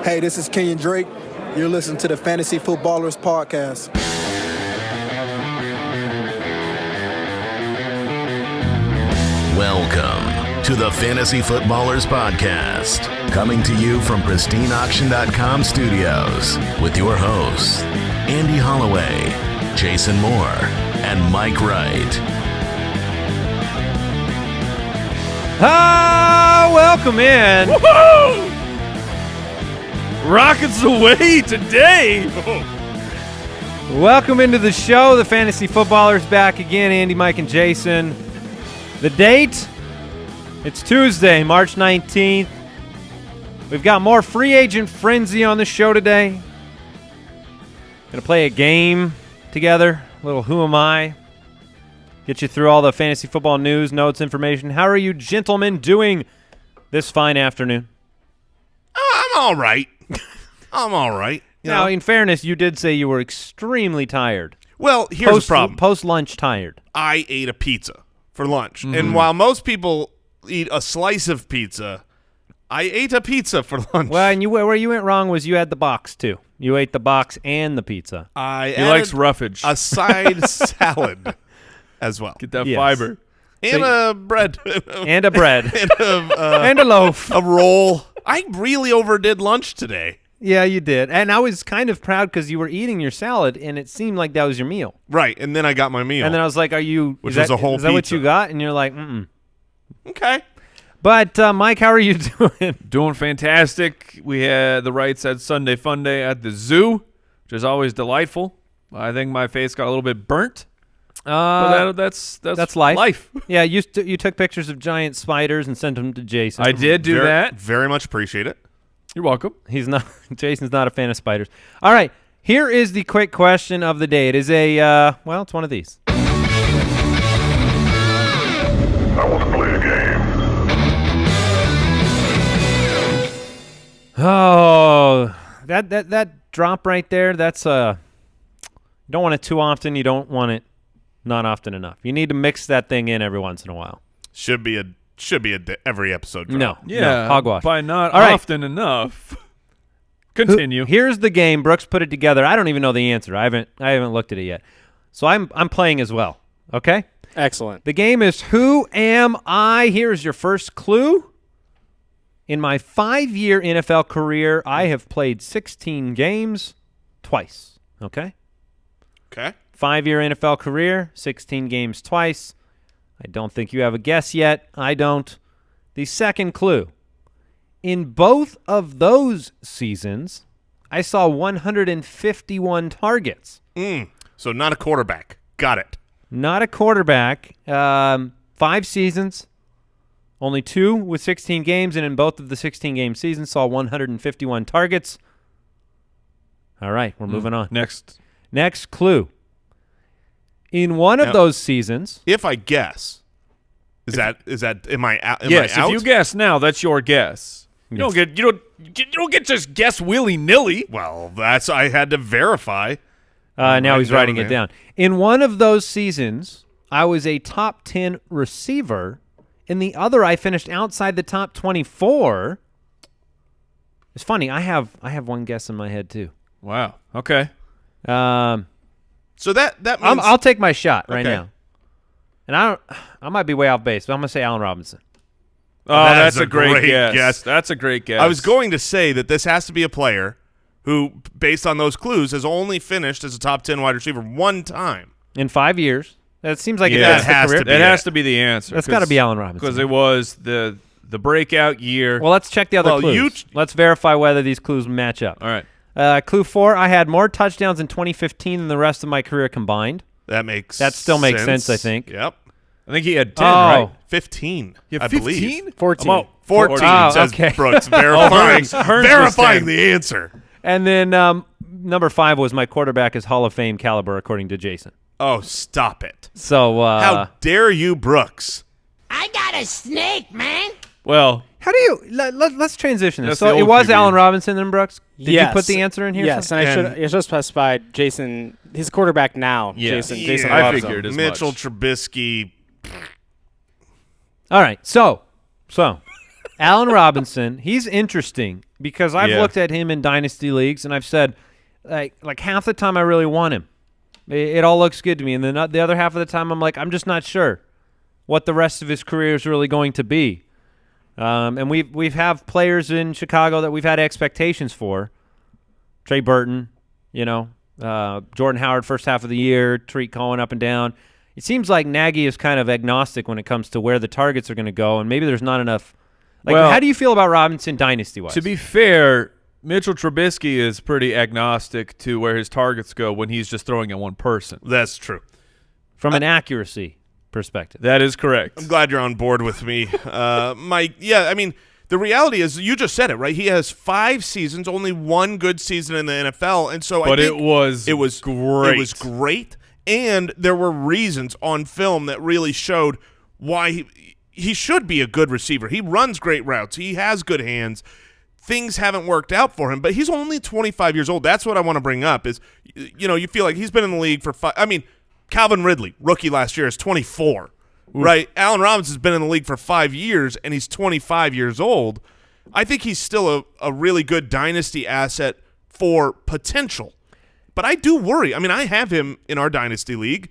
Hey, this is Kenyon Drake. You're listening to the Fantasy Footballers Podcast. Welcome to the Fantasy Footballers Podcast, coming to you from pristineauction.com studios with your hosts, Andy Holloway, Jason Moore, and Mike Wright. Welcome in. Woohoo! Rockets away today. Welcome into the show. The Fantasy Footballers back again. Andy, Mike, and Jason. The date, it's Tuesday, March 19th. We've got more free agent frenzy on the show today. Going to play a game together, a little Who Am I? Get you through all the fantasy football news, notes, information. How are you gentlemen doing this fine afternoon? I'm all right. I'm all right. Now, in fairness, you did say you were extremely tired. Well, here's the problem. Post-lunch tired. I ate a pizza for lunch. Mm-hmm. And while most people eat a slice of pizza, I ate a pizza for lunch. Well, and where you went wrong was you had the box, too. You ate the box and the pizza. He likes roughage. A side salad as well. Get that fiber. And a bread. And a bread. And a loaf. A roll. I really overdid lunch today. Yeah, you did. And I was kind of proud because you were eating your salad, and it seemed like that was your meal. Right, and then I got my meal. And then I was like, Which was a whole pizza. Is that what you got? And you're like, Okay. But, Mike, how are you doing? Doing fantastic. We had the Wright said Sunday Fun Day at the zoo, which is always delightful. I think my face got a little bit burnt. But that's life. Yeah, you took pictures of giant spiders and sent them to Jason. I did do that. Very much appreciate it. You're welcome. Jason's not a fan of spiders. All right, here is the quick question of the day. It is it's one of these. I want to play a game. Oh, that drop right there, that's you don't want it too often. You don't want it not often enough. You need to mix that thing in every once in a while. Should be every episode drop. No. Yeah. No, hogwash. By not often enough. Continue. Here's the game. Brooks put it together. I don't even know the answer. I haven't looked at it yet. So I'm playing as well. Okay? Excellent. The game is Who Am I? Here's your first clue. In my 5-year NFL career, I have played 16 games twice. Okay? Okay. 5-year NFL career, 16 games twice. I don't think you have a guess yet. I don't. The second clue. In both of those seasons, I saw 151 targets. So not a quarterback. Got it. Not a quarterback. 5 seasons. Only 2 with 16 games, and in both of the 16-game seasons, saw 151 targets. All right, we're moving on. Next clue. In one of those seasons, if I guess, am I out? Yes, if you guess now, that's your guess. You don't get just guess willy-nilly. Well, I had to verify. Now he's writing it down. In one of those seasons, I was a top 10 receiver. In the other, I finished outside the top 24. It's funny. I have one guess in my head too. Wow. Okay. So that means I'll take my shot right now. And I might be way off base, but I'm going to say Allen Robinson. Oh, that's a great guess. That's a great guess. I was going to say that this has to be a player who, based on those clues, has only finished as a top 10 wide receiver one time. In 5 years. That seems like that has the career. to be That has to be the answer. That's got to be Allen Robinson. Because it was the breakout year. Well, let's check the other clues. Let's verify whether these clues match up. All right. Clue 4, I had more touchdowns in 2015 than the rest of my career combined. That still makes sense, I think. Yep. I think he had 10, right? 15. You have I 15? believe. 14. 14 says okay. Brooks, verifying Hearns the answer. And then number 5 was my quarterback is Hall of Fame caliber, according to Jason. Oh, stop it. So how dare you, Brooks? I got a snake, man. Well, how do you let's transition this. That's So the it old was QB. Allen Robinson and Brooks? Did you Yes. put the answer in here? Yes, and I should have specified Jason. He's quarterback now. Yeah. Jason I loves figured him. as Mitchell much. Trubisky. All right. So Allen Robinson, he's interesting because I've Yeah. looked at him in dynasty leagues and I've said, like half the time I really want him. It all looks good to me, and then the other half of the time I'm like, I'm just not sure what the rest of his career is really going to be. And we've have players in Chicago that we've had expectations for. Trey Burton, Jordan Howard first half of the year, Tyreek Cohen up and down. It seems like Nagy is kind of agnostic when it comes to where the targets are going to go, and maybe there's not enough. How do you feel about Robinson dynasty-wise? To be fair, Mitchell Trubisky is pretty agnostic to where his targets go when he's just throwing at one person. That's true. From an accuracy perspective. That is correct. I'm glad you're on board with me, Mike. Yeah, I mean, the reality is, you just said it, right? He has 5 seasons, only one good season in the NFL, and so I think it was great. It was great, and there were reasons on film that really showed why he should be a good receiver. He runs great routes. He has good hands. Things haven't worked out for him, but he's only 25 years old. That's what I want to bring up is, you feel like he's been in the league for 5. I mean, Calvin Ridley, rookie last year, is 24, right? Allen Robinson's been in the league for 5 years, and he's 25 years old. I think he's still a really good dynasty asset for potential. But I do worry. I mean, I have him in our dynasty league,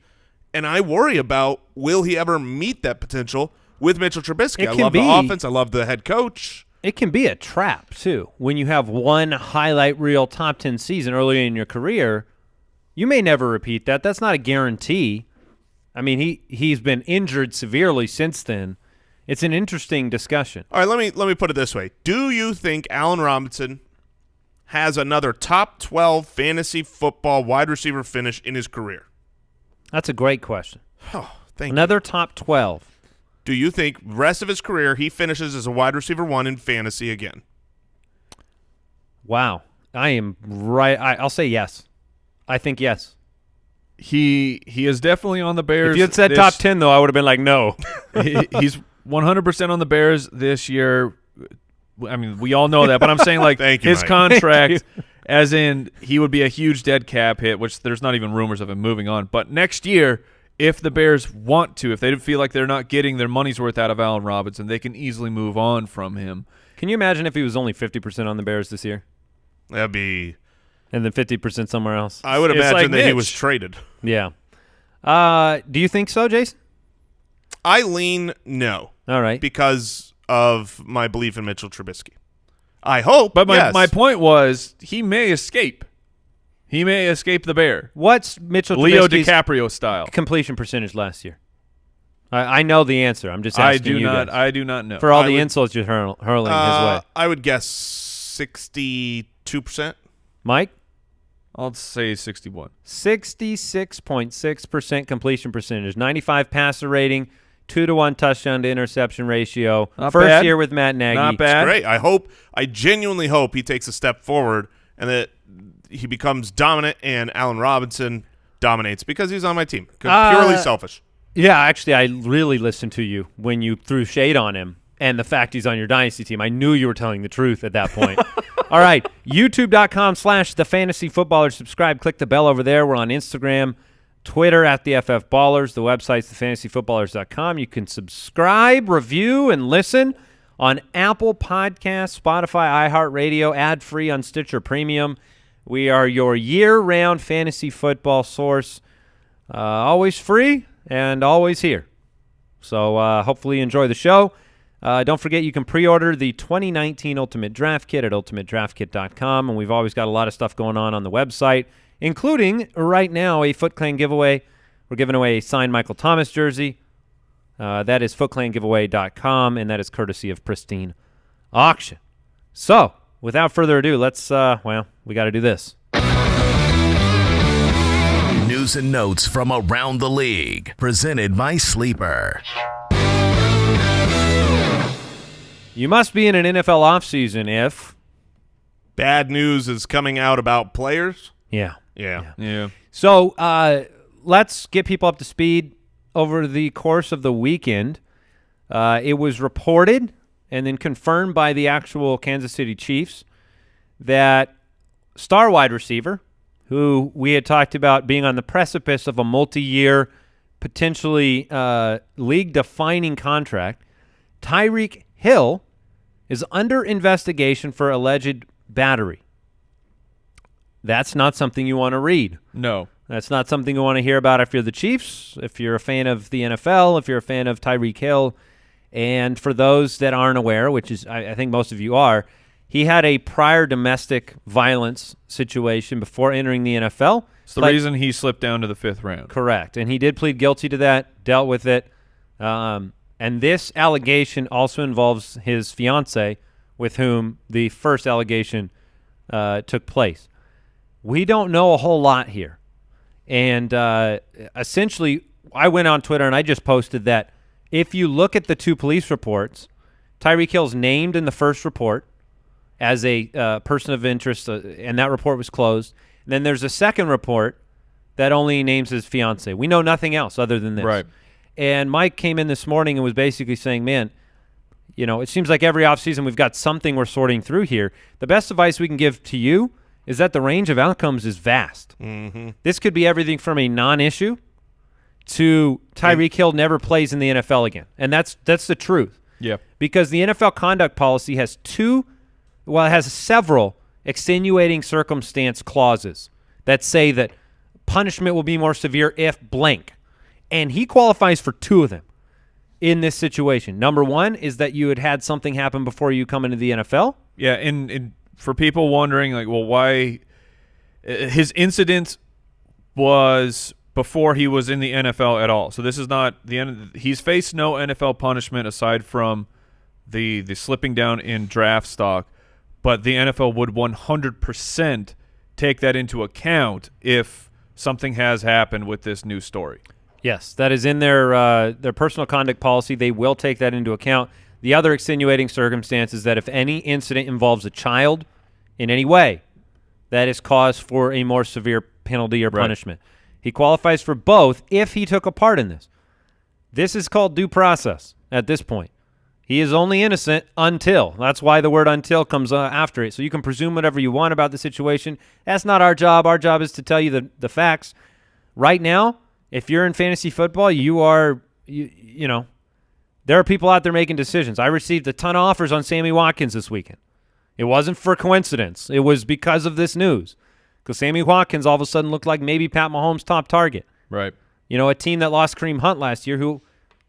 and I worry about will he ever meet that potential with Mitchell Trubisky. I love the offense. I love the head coach. It can be a trap, too. When you have one highlight reel top 10 season early in your career, you may never repeat that. That's not a guarantee. I mean, he's been injured severely since then. It's an interesting discussion. All right, let me put it this way. Do you think Allen Robinson has another top 12 fantasy football wide receiver finish in his career? That's a great question. Oh, thank you. Another top 12. Do you think rest of his career he finishes as a wide receiver 1 in fantasy again? Wow. I am right. I'll say yes. I think yes. He is definitely on the Bears. If you had said top 10, though, I would have been like, no. He's 100% on the Bears this year. I mean, we all know that, but I'm saying like Thank you, his Mike. contract, as in he would be a huge dead cap hit, which there's not even rumors of him moving on. But next year, if the Bears want to, if they feel like they're not getting their money's worth out of Allen Robinson, they can easily move on from him. Can you imagine if he was only 50% on the Bears this year? That'd be. And then 50% somewhere else? I would It's imagine like that he Mitch. was traded. Yeah. Do you think so, Jason? I lean no. All right. Because of my belief in Mitchell Trubisky. I hope. But yes. my point was he may escape. He may escape the Bear. What's Mitchell Leo Trubisky's DiCaprio style. completion percentage last year? I know the answer. I'm just asking you guys. I do not know. For all I the would- insults you're hurling his way. I would guess 62%. Mike? I'll say 61. 66.6% completion percentage, 95 passer rating, 2-to-1 touchdown to interception ratio. Not First bad. year with Matt Nagy. Not bad. Great. I genuinely hope he takes a step forward and that he becomes dominant and Allen Robinson dominates because he's on my team. Purely selfish. Yeah, actually, I really listened to you when you threw shade on him and the fact he's on your dynasty team. I knew you were telling the truth at that point. All right, youtube.com/thefantasyfootballers. Subscribe, click the bell over there. We're on Instagram, Twitter @theFFBallers. The website's thefantasyfootballers.com. You can subscribe, review, and listen on Apple Podcasts, Spotify, iHeartRadio, ad-free on Stitcher Premium. We are your year-round fantasy football source, always free and always here. So hopefully you enjoy the show. Don't forget you can pre-order the 2019 Ultimate Draft Kit at ultimatedraftkit.com, and we've always got a lot of stuff going on the website, including right now a Foot Clan giveaway. We're giving away a signed Michael Thomas jersey. That is footclangiveaway.com, and that is courtesy of Pristine Auction. So, without further ado, let's, we got to do this. News and notes from around the league, presented by Sleeper. You must be in an NFL offseason if... Bad news is coming out about players. Yeah. Yeah. So let's get people up to speed over the course of the weekend. It was reported and then confirmed by the actual Kansas City Chiefs that star wide receiver, who we had talked about being on the precipice of a multi-year, potentially league-defining contract, Tyreek Hill is under investigation for alleged battery. That's not something you want to read. No. That's not something you want to hear about if you're the Chiefs, if you're a fan of the NFL, if you're a fan of Tyreek Hill. And for those that aren't aware, which is I think most of you are, he had a prior domestic violence situation before entering the NFL. It's the reason he slipped down to the 5th round. Correct. And he did plead guilty to that, dealt with it. And this allegation also involves his fiancée, with whom the first allegation took place. We don't know a whole lot here. And essentially, I went on Twitter and I just posted that if you look at the 2 police reports, Tyreek Hill's named in the first report as a person of interest, and that report was closed. And then there's a second report that only names his fiancée. We know nothing else other than this. Right. And Mike came in this morning and was basically saying, man, it seems like every offseason we've got something we're sorting through here. The best advice we can give to you is that the range of outcomes is vast. Mm-hmm. This could be everything from a non-issue to Tyreek Hill never plays in the NFL again. And that's the truth. Yeah. Because the NFL conduct policy has several extenuating circumstance clauses that say that punishment will be more severe if blank. And he qualifies for 2 of them in this situation. Number 1 is that you had something happen before you come into the NFL. Yeah, and for people wondering, like, well, why his incident was before he was in the NFL at all. So this is not the end. He's faced no NFL punishment aside from the slipping down in draft stock, but the NFL would 100% take that into account if something has happened with this new story. Yes, that is in their personal conduct policy. They will take that into account. The other extenuating circumstance is that if any incident involves a child in any way, that is cause for a more severe penalty or punishment. Right. He qualifies for both if he took a part in this. This is called due process at this point. He is only innocent until. That's why the word until comes after it. So you can presume whatever you want about the situation. That's not our job. Our job is to tell you the facts. Right now, if you're in fantasy football, there are people out there making decisions. I received a ton of offers on Sammy Watkins this weekend. It wasn't for coincidence. It was because of this news. Because Sammy Watkins all of a sudden looked like maybe Pat Mahomes' top target. Right. A team that lost Kareem Hunt last year who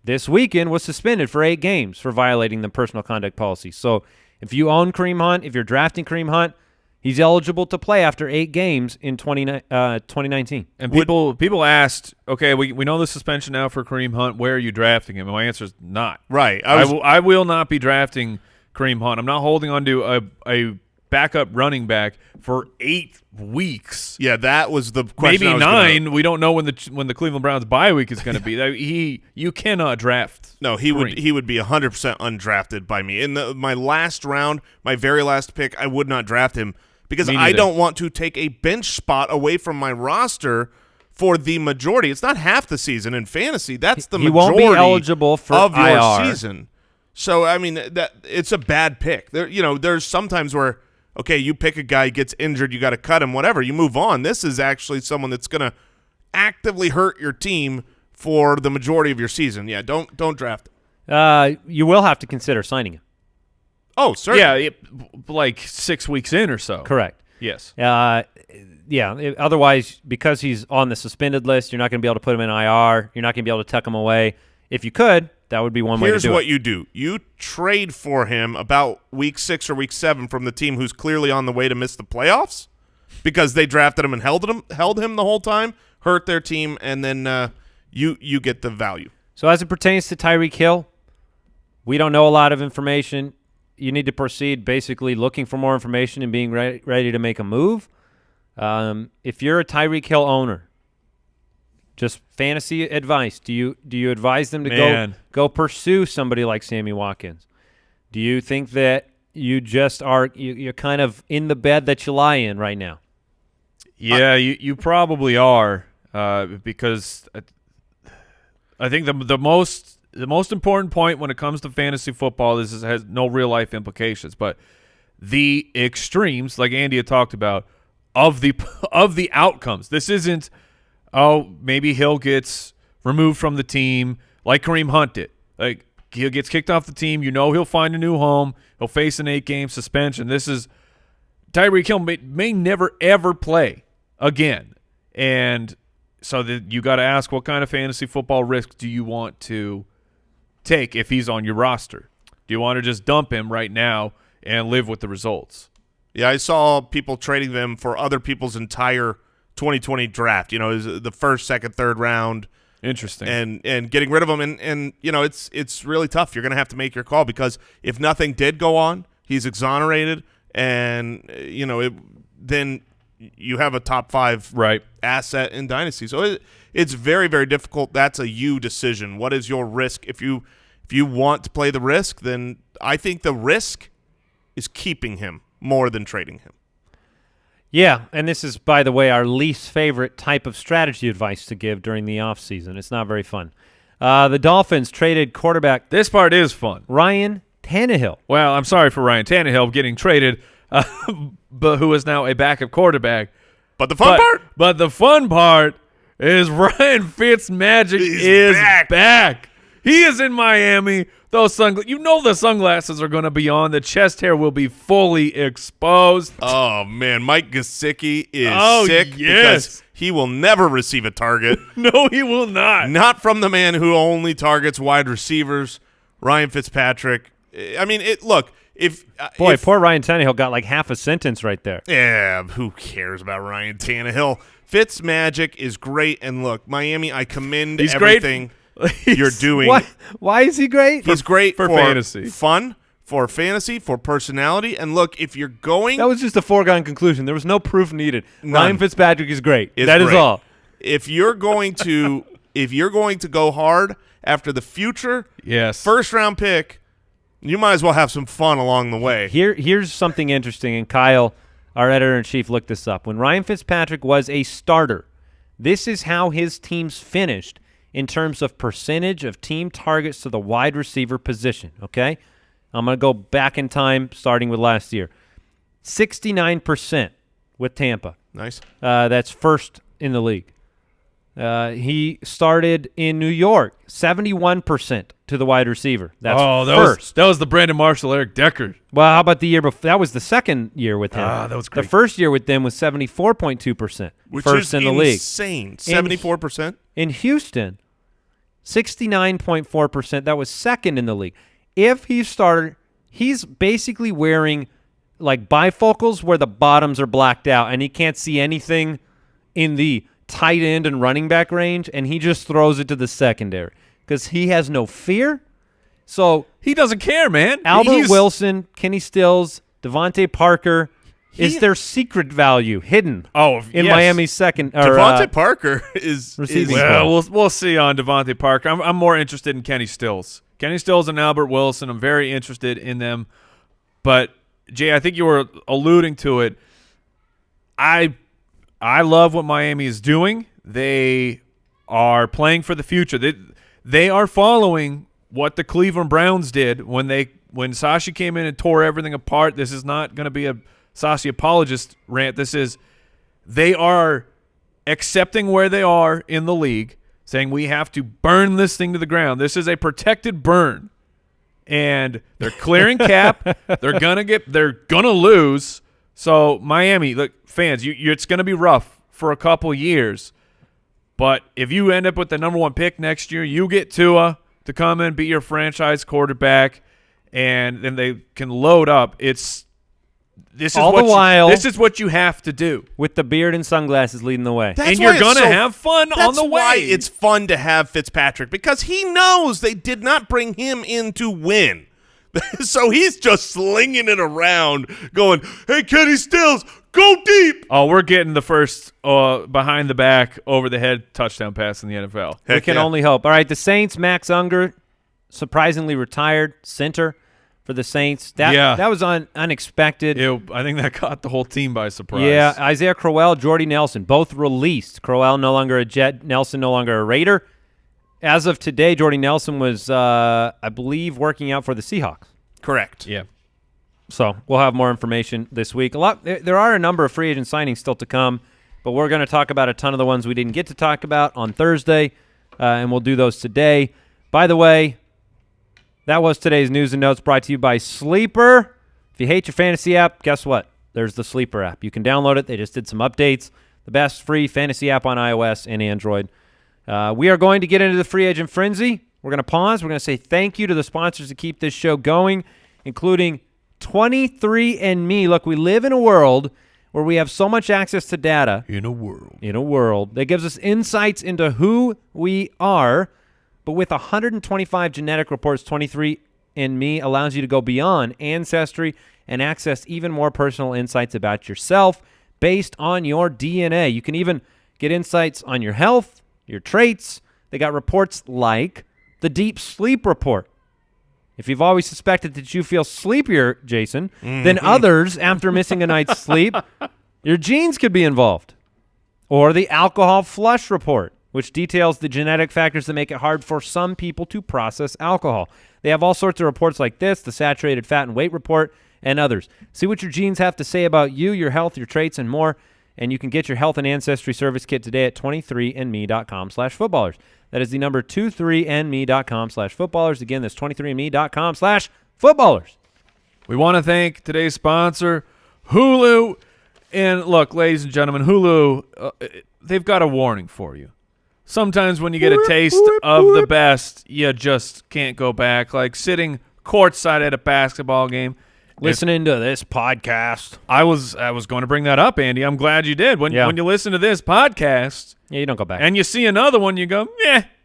this weekend was suspended for 8 games for violating the personal conduct policy. So if you own Kareem Hunt, if you're drafting Kareem Hunt, he's eligible to play after 8 games in 2019. And people asked, okay, we know the suspension now for Kareem Hunt. Where are you drafting him? And my answer is not. Right. I will not be drafting Kareem Hunt. I'm not holding on to a backup running back for 8 weeks. Yeah, that was the question. Maybe 9. We don't know when the Cleveland Browns bye week is going to be. You cannot draft. No, he would be 100% undrafted by me. In my last round, my very last pick, I would not draft him because I don't want to take a bench spot away from my roster for the majority. It's not half the season in fantasy. That's the majority won't be eligible for of your IR. season. So I mean that it's a bad pick. There's sometimes where okay, you pick a guy, gets injured, you got to cut him, whatever. You move on. This is actually someone that's going to actively hurt your team for the majority of your season. Yeah, don't draft him. You will have to consider signing him. Oh, certainly. Yeah, like 6 weeks in or so. Correct. Yes. Otherwise, because he's on the suspended list, you're not going to be able to put him in IR. You're not going to be able to tuck him away. If you could, that would be one way to do it. Here's what you do. You trade for him about week 6 or week 7 from the team who's clearly on the way to miss the playoffs because they drafted him and held him the whole time, hurt their team, and then you get the value. So as it pertains to Tyreek Hill, we don't know a lot of information. You need to proceed basically looking for more information and being ready to make a move. If you're a Tyreek Hill owner, just fantasy advice. Do you advise them to go pursue somebody like Sammy Watkins? Do you think that you just you're kind of in the bed that you lie in right now? Yeah, you probably are because I think the most important point when it comes to fantasy football has no real life implications, but the extremes, like Andy had talked about, of the outcomes. This isn't. Oh, maybe Hill gets removed from the team like Kareem Hunt did. Like he gets kicked off the team. You know he'll find a new home. He'll face an 8-game suspension. This is Tyreek Hill may never, ever play again. And so you got to ask, what kind of fantasy football risk do you want to take if he's on your roster? Do you want to just dump him right now and live with the results? Yeah, I saw people trading them for other people's entire 2020 draft. The first, second, third round. Interesting. And getting rid of them. And it's really tough. You're going to have to make your call because if nothing did go on, he's exonerated, and then you have a top 5 asset in dynasty. So it's very, very difficult. That's a you decision. What is your risk? If you want to play the risk, then I think the risk is keeping him more than trading him. Yeah, and this is, by the way, our least favorite type of strategy advice to give during the offseason. It's not very fun. The Dolphins traded quarterback. This part is fun. Ryan Tannehill. Well, I'm sorry for Ryan Tannehill getting traded, but who is now a backup quarterback. But the fun part? But the fun part is Ryan Fitzmagic is back. He is in Miami. Those the sunglasses are going to be on. The chest hair will be fully exposed. Oh, man. Mike Gesicki is sick because he will never receive a target. No, he will not. Not from the man who only targets wide receivers, Ryan Fitzpatrick. I mean, Poor Ryan Tannehill got like half a sentence right there. Yeah, who cares about Ryan Tannehill? Fitzmagic is great. And look, Miami, I commend everything you're doing. Why is he great? He's great for fantasy. Fun, for fantasy, for personality. And look, if you're going... That was just a foregone conclusion. There was no proof needed. None. Ryan Fitzpatrick is great. Is that great. is all. If you're going to go hard after the future first-round pick, you might as well have some fun along the way. Here's something interesting, and Kyle, our editor-in-chief, looked this up. When Ryan Fitzpatrick was a starter, this is how his teams finished in terms of percentage of team targets to the wide receiver position, okay? I'm going to go back in time, starting with last year. 69% with Tampa. Nice. That's first in the league. He started in New York, 71% to the wide receiver. That's first. That was the Brandon Marshall, Eric Decker. Well, how about the year before? That was the second year with him. That was great. The first year with them was 74.2%. Which first is in the league. Insane. 74%? In Houston, 69.4%. That was second in the league. If he started, he's basically wearing like bifocals where the bottoms are blacked out and he can't see anything in the tight end and running back range, and he just throws it to the secondary because he has no fear. So he doesn't care, man. Albert Wilson, Kenny Stills, DeVante Parker. Is there secret value hidden in Miami's second? DeVante Parker is receiving. Well, we'll see on DeVante Parker. I'm more interested in Kenny Stills. Kenny Stills and Albert Wilson. I'm very interested in them. But Jay, I think you were alluding to it. I love what Miami is doing. They are playing for the future. They are following what the Cleveland Browns did when Sashi came in and tore everything apart. This is not going to be a Sashi apologist rant. They are accepting where they are in the league, saying we have to burn this thing to the ground. This is a protected burn. And they're clearing cap. They're gonna lose. So Miami, look, fans, it's going to be rough for a couple years, but if you end up with the number 1 pick next year, you get Tua to come in, be your franchise quarterback, and then they can load up. This is what you have to do with the beard and sunglasses leading the way. And you're going to have fun on the way. That's why it's fun to have Fitzpatrick, because he knows they did not bring him in to win. So he's just slinging it around, going, hey, Kenny Stills, go deep. Oh, we're getting the first behind the back, over the head touchdown pass in the NFL. We can only hope. All right, the Saints, Max Unger, surprisingly retired center for the Saints. That was unexpected. I think that caught the whole team by surprise. Yeah, Isaiah Crowell, Jordy Nelson, both released. Crowell no longer a Jet, Nelson no longer a Raider. As of today, Jordy Nelson was, I believe, working out for the Seahawks. Correct. Yeah. So we'll have more information this week. There are a number of free agent signings still to come, but we're going to talk about a ton of the ones we didn't get to talk about on Thursday, and we'll do those today. By the way, That was today's news and notes brought to you by Sleeper. If you hate your fantasy app, guess what? There's the Sleeper app. You can download it. They just did some updates. The best free fantasy app on iOS and Android. We are going to get into the free agent frenzy. We're going to pause. We're going to say thank you to the sponsors that keep this show going, including 23andMe. Look, we live in a world where we have so much access to data. In a world that gives us insights into who we are. But with 125 genetic reports, 23andMe allows you to go beyond ancestry and access even more personal insights about yourself based on your DNA. You can even get insights on your health, your traits. They got reports like the Deep Sleep Report. If you've always suspected that you feel sleepier, Jason, than others after missing a night's sleep, your genes could be involved. Or the Alcohol Flush Report, which details the genetic factors that make it hard for some people to process alcohol. They have all sorts of reports like this, the Saturated Fat and Weight Report, and others. See what your genes have to say about you, your health, your traits, and more. And you can get your health and ancestry service kit today at 23andme.com/footballers. That is the number 23andme.com/footballers. Again, that's 23andme.com/footballers. We want to thank today's sponsor, Hulu. And look, ladies and gentlemen, Hulu, they've got a warning for you. Sometimes when you get a taste of the best, you just can't go back. Like sitting courtside at a basketball game. Listening to this podcast. I was going to bring that up, Andy. I'm glad you did. When you listen to this podcast, you don't go back. And you see another one, you go,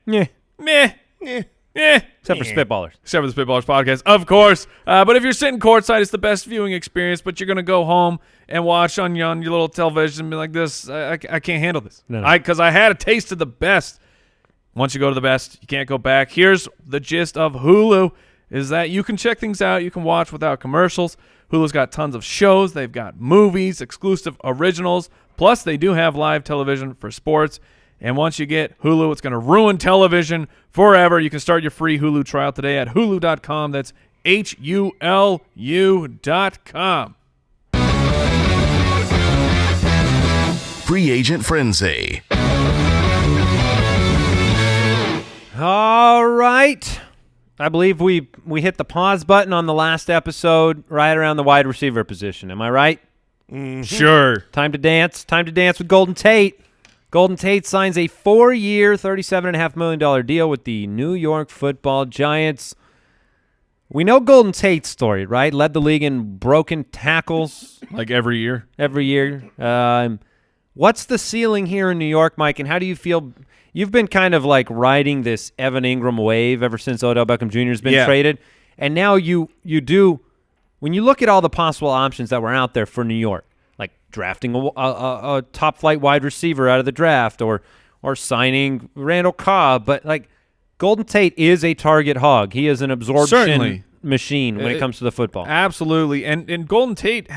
meh. Except for Spitballers. Except for the Spitballers podcast, of course. But if you're sitting courtside, it's the best viewing experience, but you're going to go home and watch on your little television and be like, this, I can't handle this. No. Because I had a taste of the best. Once you go to the best, you can't go back. Here's the gist of Hulu, is that you can check things out. You can watch without commercials. Hulu's got tons of shows. They've got movies, exclusive originals. Plus, they do have live television for sports. And once you get Hulu, it's going to ruin television forever. You can start your free Hulu trial today at Hulu.com. That's HULU.com. Free Agent Frenzy. All right. I believe we hit the pause button on the last episode right around the wide receiver position. Am I right? Sure. Time to dance. Time to dance with Golden Tate. Golden Tate signs a 4-year, $37.5 million deal with the New York Football Giants. We know Golden Tate's story, right? Led the league in broken tackles. Like every year? Every year. What's the ceiling here in New York, Mike, and how do you feel? You've been kind of like riding this Evan Ingram wave ever since Odell Beckham Jr. has been traded. And now you do, when you look at all the possible options that were out there for New York, like drafting a top-flight wide receiver out of the draft or signing Randall Cobb, but like Golden Tate is a target hog. He is an absorption machine when it comes to the football. Absolutely. And Golden Tate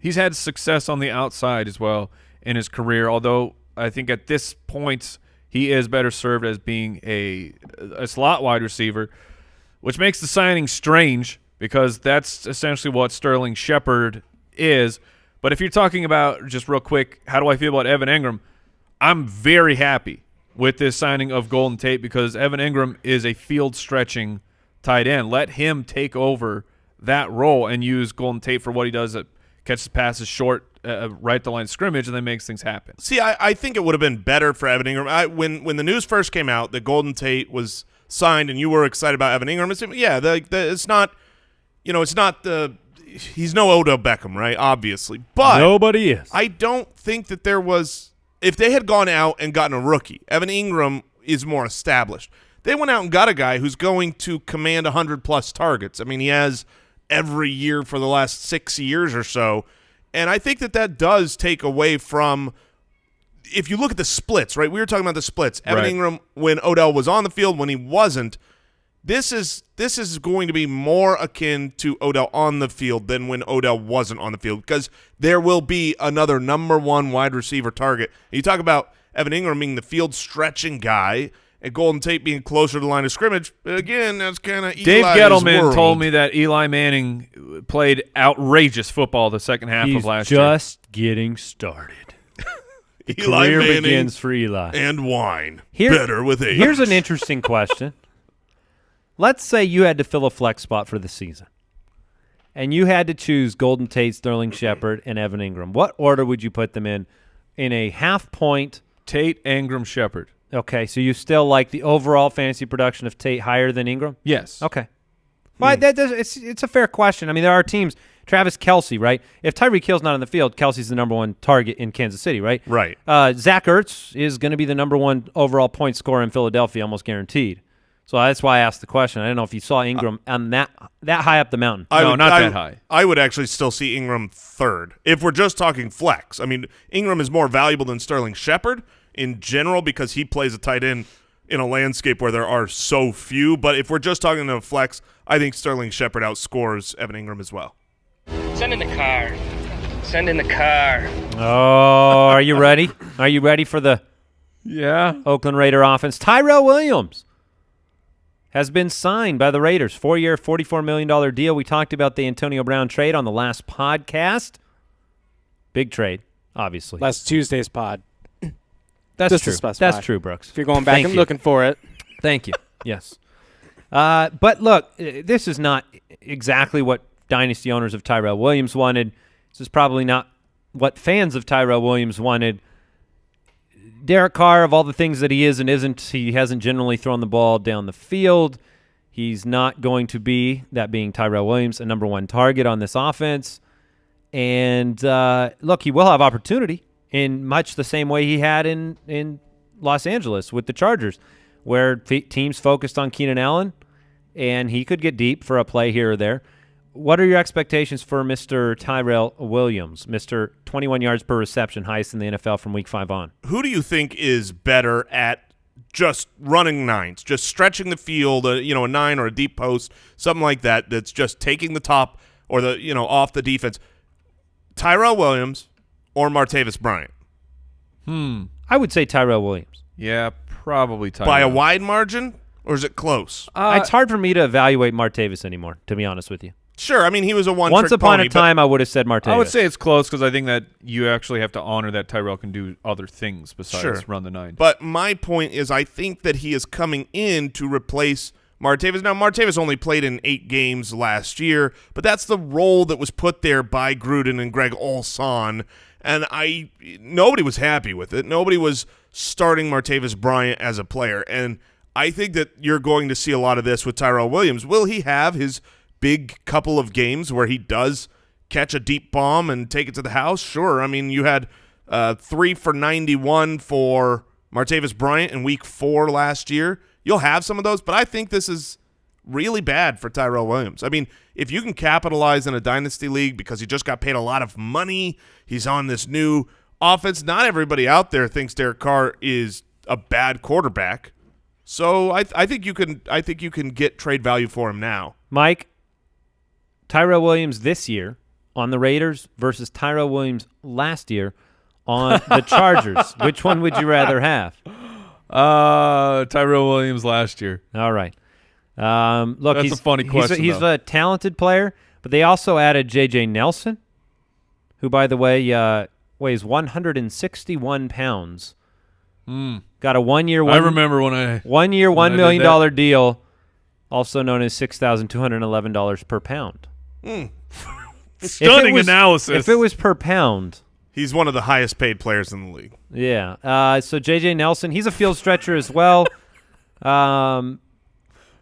he's had success on the outside as well in his career, although I think at this point he is better served as being a slot wide receiver, which makes the signing strange because that's essentially what Sterling Shepard is. But if you're talking about, just real quick, how do I feel about Evan Ingram, I'm very happy with this signing of Golden Tate because Evan Ingram is a field-stretching tight end. Let him take over that role and use Golden Tate for what he does, catches passes short, right the line of scrimmage, and then makes things happen. See, I think it would have been better for Evan Ingram. When the news first came out that Golden Tate was signed and you were excited about Evan Ingram, it's not, it's not he's no Odell Beckham, right? Obviously. But nobody is. I don't think that there was, if they had gone out and gotten a rookie, Evan Ingram is more established. They went out and got a guy who's going to command 100-plus targets. I mean, he has every year for the last 6 years or so. And I think that does take away from, if you look at the splits, right? We were talking about the splits. Evan Ingram, when Odell was on the field, when he wasn't, this is going to be more akin to Odell on the field than when Odell wasn't on the field because there will be another number one wide receiver target. And you talk about Evan Ingram being the field-stretching guy and Golden Tate being closer to the line of scrimmage. Again, that's kind of Eli's Dave Gettleman world. told me that Eli Manning played outrageous football the second half of last year. He's just getting started. Eli Career Manning begins for Eli. and wine. Better with age. Here's an interesting question. let's say you had to fill a flex spot for the season, and you had to choose Golden Tate, Sterling Shepard, and Evan Ingram. What order would you put them in a half-point? Tate, Ingram, Shepard. Okay, so you still like the overall fantasy production of Tate higher than Ingram? Yes. Okay. Well, it's a fair question. I mean, there are teams. Travis Kelce, right? If Tyreek Hill's not on the field, Kelsey's the number one target in Kansas City, right? Right. Zach Ertz is going to be the number one overall point scorer in Philadelphia, almost guaranteed. So that's why I asked the question. I don't know if you saw Ingram on that high up the mountain. Not that high. I would actually still see Ingram third if we're just talking flex. I mean, Ingram is more valuable than Sterling Shepard in general because he plays a tight end in a landscape where there are so few. But if we're just talking to flex, I think Sterling Shepard outscores Evan Ingram as well. Send in the car. Send in the car. Oh, are you ready? Are you ready for the Oakland Raider offense? Tyrell Williams has been signed by the Raiders. 4-year, $44 million deal. We talked about the Antonio Brown trade on the last podcast. Big trade, obviously. Last Tuesday's pod. That's Just true. to specify. That's true, Brooks. If you're going back and looking for it. Thank you. Yes. But look, this is not exactly what dynasty owners of Tyrell Williams wanted. This is probably not what fans of Tyrell Williams wanted. Derek Carr, of all the things that he is and isn't, he hasn't generally thrown the ball down the field. He's not going to be, that being Tyrell Williams, a number one target on this offense. And look, he will have opportunity in much the same way he had in Los Angeles with the Chargers, where teams focused on Keenan Allen, and he could get deep for a play here or there. What are your expectations for Mr. Tyrell Williams, Mr. 21 yards per reception, highest in the NFL from Week 5 on? Who do you think is better at just running nines, just stretching the field, a 9 or a deep post, something like that, that's just taking the top or the off the defense? Tyrell Williams or Martavis Bryant? I would say Tyrell Williams. Yeah, probably Tyrell. By a wide margin, or is it close? It's hard for me to evaluate Martavis anymore, to be honest with you. Sure, I mean, he was a one-trick Once upon pony, a time, I would have said Martavis. I would say it's close because I think that you actually have to honor that Tyrell can do other things besides run the nine. But my point is I think that he is coming in to replace Martavis. Now, Martavis only played in 8 games last year, but that's the role that was put there by Gruden and Greg Olson, and nobody was happy with it. Nobody was starting Martavis Bryant as a player, and I think that you're going to see a lot of this with Tyrell Williams. Will he have his big couple of games where he does catch a deep bomb and take it to the house? Sure. I mean, you had 3 for 91 for Martavis Bryant in Week 4 last year. You'll have some of those, but I think this is really bad for Tyrell Williams. I mean, if you can capitalize in a dynasty league because he just got paid a lot of money, he's on this new offense. Not everybody out there thinks Derek Carr is a bad quarterback. So I think you can get trade value for him now. Mike, Tyrell Williams this year on the Raiders versus Tyrell Williams last year on the Chargers. Which one would you rather have? Tyrell Williams last year. All right. Look, that's a funny question. He's a talented player, but they also added J.J. Nelson, who, by the way, weighs 161 pounds. Got a 1 year. I remember when I 1 year, $1 million deal, also known as $6,211 per pound. Stunning analysis. If it was per pound, he's one of the highest paid players in the league. Yeah. So J.J. Nelson, he's a field stretcher as well.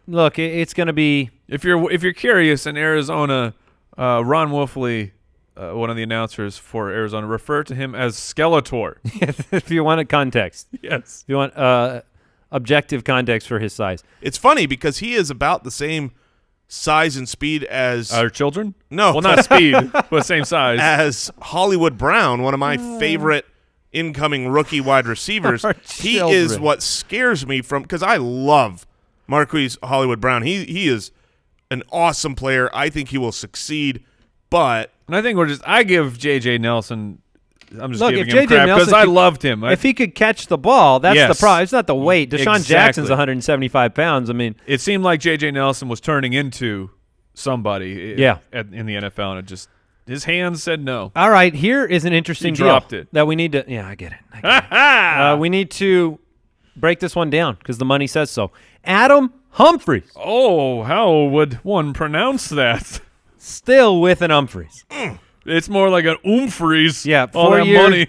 Look, it's going to be. If you're curious, in Arizona, Ron Wolfley, one of the announcers for Arizona, referred to him as Skeletor. If you want a context. Yes. If you want objective context for his size. It's funny because he is about the same size and speed as our children. No, well, not speed, but same size as Hollywood Brown, one of my favorite incoming rookie wide receivers. He is what scares me because I love Marquise Hollywood Brown. He is an awesome player. I think he will succeed, but and I think I give J.J. Nelson. I'm just giving him J.J. crap because I loved him. If he could catch the ball, that's the problem. It's not the weight. Deshaun Jackson's 175 pounds. I mean, it seemed like J.J. Nelson was turning into somebody in the NFL, and his hands said no. All right, here is an interesting deal dropped it. that we need to – yeah, I get it. We need to break this one down because the money says so. Adam Humphries. Oh, how would one pronounce that? Still with an Humphries. It's more like an Humphries. Yeah, all that money.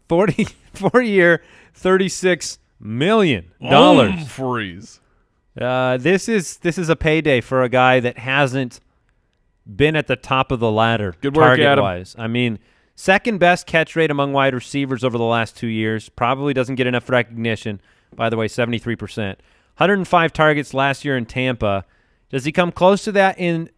4-year, $36 million. Humphries. This is a payday for a guy that hasn't been at the top of the ladder. Good work, Adam. Target-wise. I mean, second best catch rate among wide receivers over the last 2 years. Probably doesn't get enough recognition. By the way, 73%. 105 targets last year in Tampa. Does he come close to that in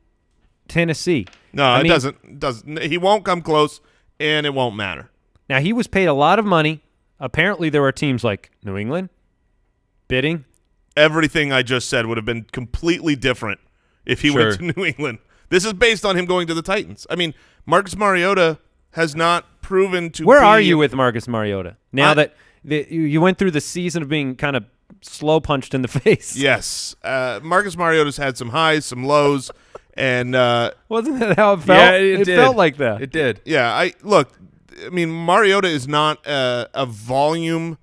Tennessee? No, it doesn't. He won't come close, and it won't matter. Now, he was paid a lot of money. Apparently, there were teams like New England bidding. Everything I just said would have been completely different if he went to New England. This is based on him going to the Titans. I mean, Marcus Mariota has not proven to Where are you with Marcus Mariota? Now that you went through the season of being kind of slow punched in the face. Yes. Marcus Mariota's had some highs, some lows, and wasn't that how it felt? Yeah, it felt like that. It did. Yeah, I mean, Mariota is not a volume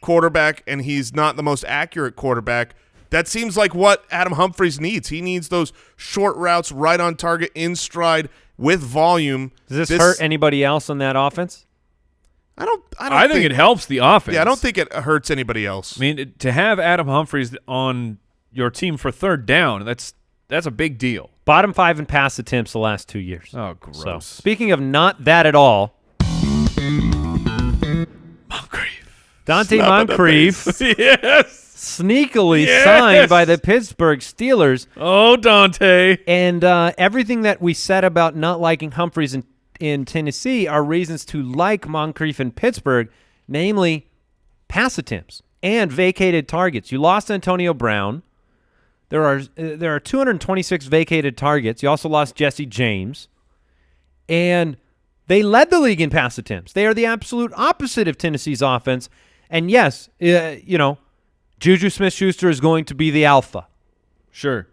quarterback, and he's not the most accurate quarterback. That seems like what Adam Humphries needs. He needs those short routes right on target, in stride, with volume. Does this hurt anybody else on that offense? I think it helps the offense. Yeah, I don't think it hurts anybody else. I mean, to have Adam Humphries on your team for third down, that's a big deal. Bottom 5 in pass attempts the last 2 years. Oh, gross. So, speaking of not that at all, Donte Moncrief, yes, sneakily signed by the Pittsburgh Steelers. Oh, Donte. And everything that we said about not liking Humphries in Tennessee are reasons to like Moncrief in Pittsburgh, namely pass attempts and vacated targets. You lost Antonio Brown. There are 226 vacated targets. You also lost Jesse James. And they led the league in pass attempts. They are the absolute opposite of Tennessee's offense. And yes, Juju Smith-Schuster is going to be the alpha. Sure.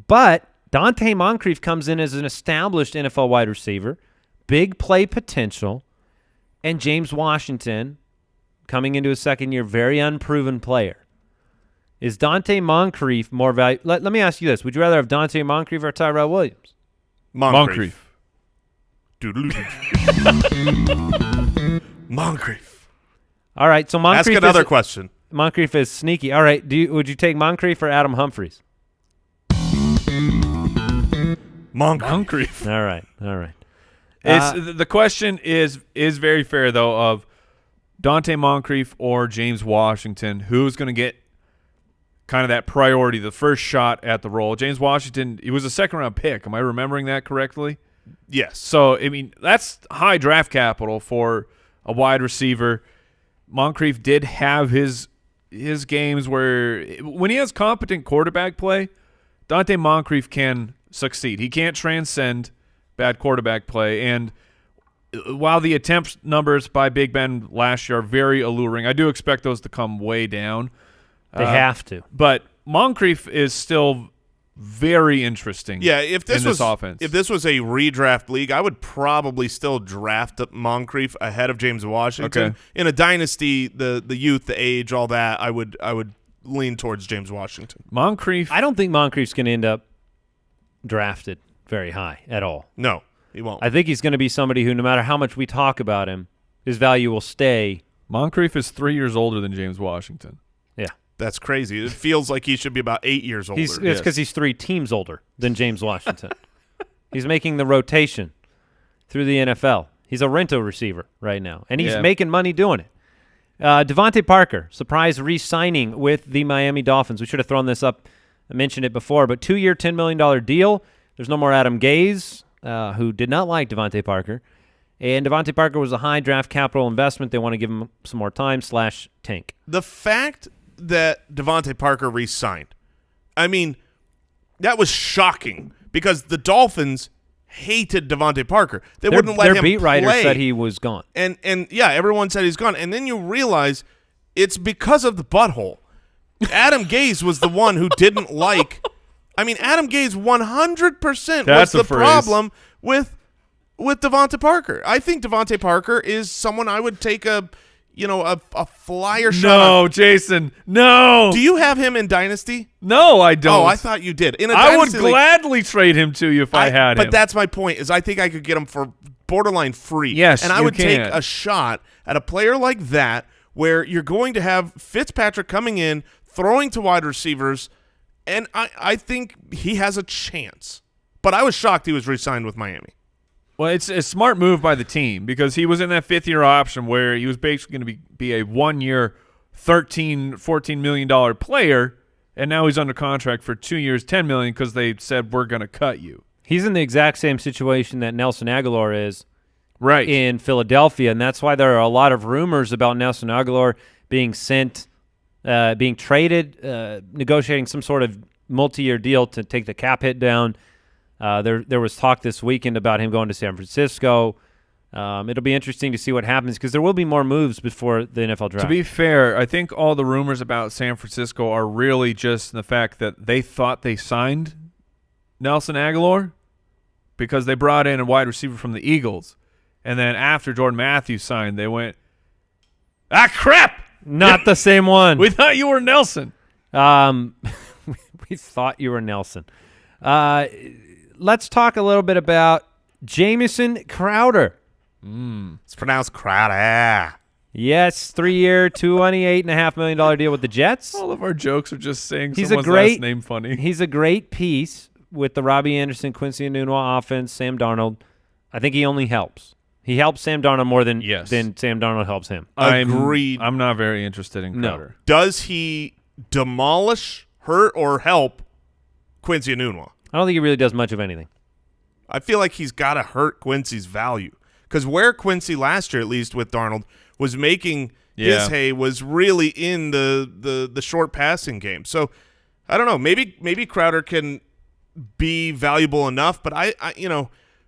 But Donte Moncrief comes in as an established NFL wide receiver, big play potential, and James Washington, coming into his second year, very unproven player. Is Donte Moncrief more valuable? Let me ask you this. Would you rather have Donte Moncrief or Tyrell Williams? Moncrief. Moncrief. All right, so Moncrief. Ask another question. Moncrief is sneaky. All right, would you take Moncrief or Adam Humphries? Moncrief. All right. The question is very fair, though, of Donte Moncrief or James Washington. Who's going to get kind of that priority, the first shot at the role? James Washington, he was a second-round pick. Am I remembering that correctly? Yes. So, I mean, that's high draft capital for a wide receiver. Moncrief did have his games where when he has competent quarterback play, Donte Moncrief can succeed. He can't transcend bad quarterback play. And while the attempt numbers by Big Ben last year are very alluring, I do expect those to come way down. They have to. But Moncrief is still very interesting. Yeah, if this was offense. If this was a redraft league, I would probably still draft Moncrief ahead of James Washington. Okay. In a dynasty, the youth, the age, all that, I would lean towards James Washington. Moncrief. I don't think Moncrief's going to end up drafted very high at all. No, he won't. I think he's going to be somebody who, no matter how much we talk about him, his value will stay. Moncrief is 3 years older than James Washington. Yeah. That's crazy. It feels like he should be about 8 years older. It's because he's 3 teams older than James Washington. He's making the rotation through the NFL. He's a rento receiver right now, and he's making money doing it. DeVante Parker, surprise re-signing with the Miami Dolphins. We should have thrown this up. I mentioned it before, but 2-year, $10 million deal. There's no more Adam Gase, who did not like DeVante Parker. And DeVante Parker was a high draft capital investment. They want to give him some more time / tank. The fact that DeVante Parker re-signed, I mean, that was shocking because the Dolphins hated DeVante Parker. They wouldn't let him play. Their beat writer said he was gone. And yeah, everyone said he's gone. And then you realize it's because of the butthole. Adam Gase was the one who didn't like. I mean, Adam Gase 100% was the problem with DeVante Parker. I think DeVante Parker is someone I would take a a flyer shot. No, Jason. No. Do you have him in Dynasty? No, I don't. Oh, I thought you did. In a I would Dynasty league, gladly trade him to you if I had him. But that's my point, is I think I could get him for borderline free. Yes, and I you would take can. a shot at a player like that where you're going to have Fitzpatrick coming in, throwing to wide receivers, and I think he has a chance. But I was shocked he was re-signed with Miami. Well, it's a smart move by the team because he was in that fifth-year option where he was basically going to be a one-year, $14 million player, and now he's under contract for 2 years, $10 million, because they said we're going to cut you. He's in the exact same situation that Nelson Aguilar is in Philadelphia, and that's why there are a lot of rumors about Nelson Aguilar being sent, being traded, negotiating some sort of multi-year deal to take the cap hit down. There was talk this weekend about him going to San Francisco. It'll be interesting to see what happens because there will be more moves before the NFL draft. To be fair, I think all the rumors about San Francisco are really just the fact that they thought they signed Nelson Aguilar because they brought in a wide receiver from the Eagles. And then after Jordan Matthews signed, they went, crap! Not the same one. We thought you were Nelson. We thought you were Nelson. Let's talk a little bit about Jamison Crowder. It's pronounced Crowder. Yes, 3-year, $28.5 million deal with the Jets. All of our jokes are just saying He's someone's last name funny. He's a great piece with the Robbie Anderson, Quincy Enunwa offense, Sam Darnold. I think he only helps. He helps Sam Darnold more than Sam Darnold helps him. Agreed. I'm not very interested in Crowder. No. Does he demolish, hurt, or help Quincy Enunwa? I don't think he really does much of anything. I feel like he's got to hurt Quincy's value because where Quincy last year, at least with Darnold, was making his hay was really in the short passing game. So I don't know. Maybe Crowder can be valuable enough, but I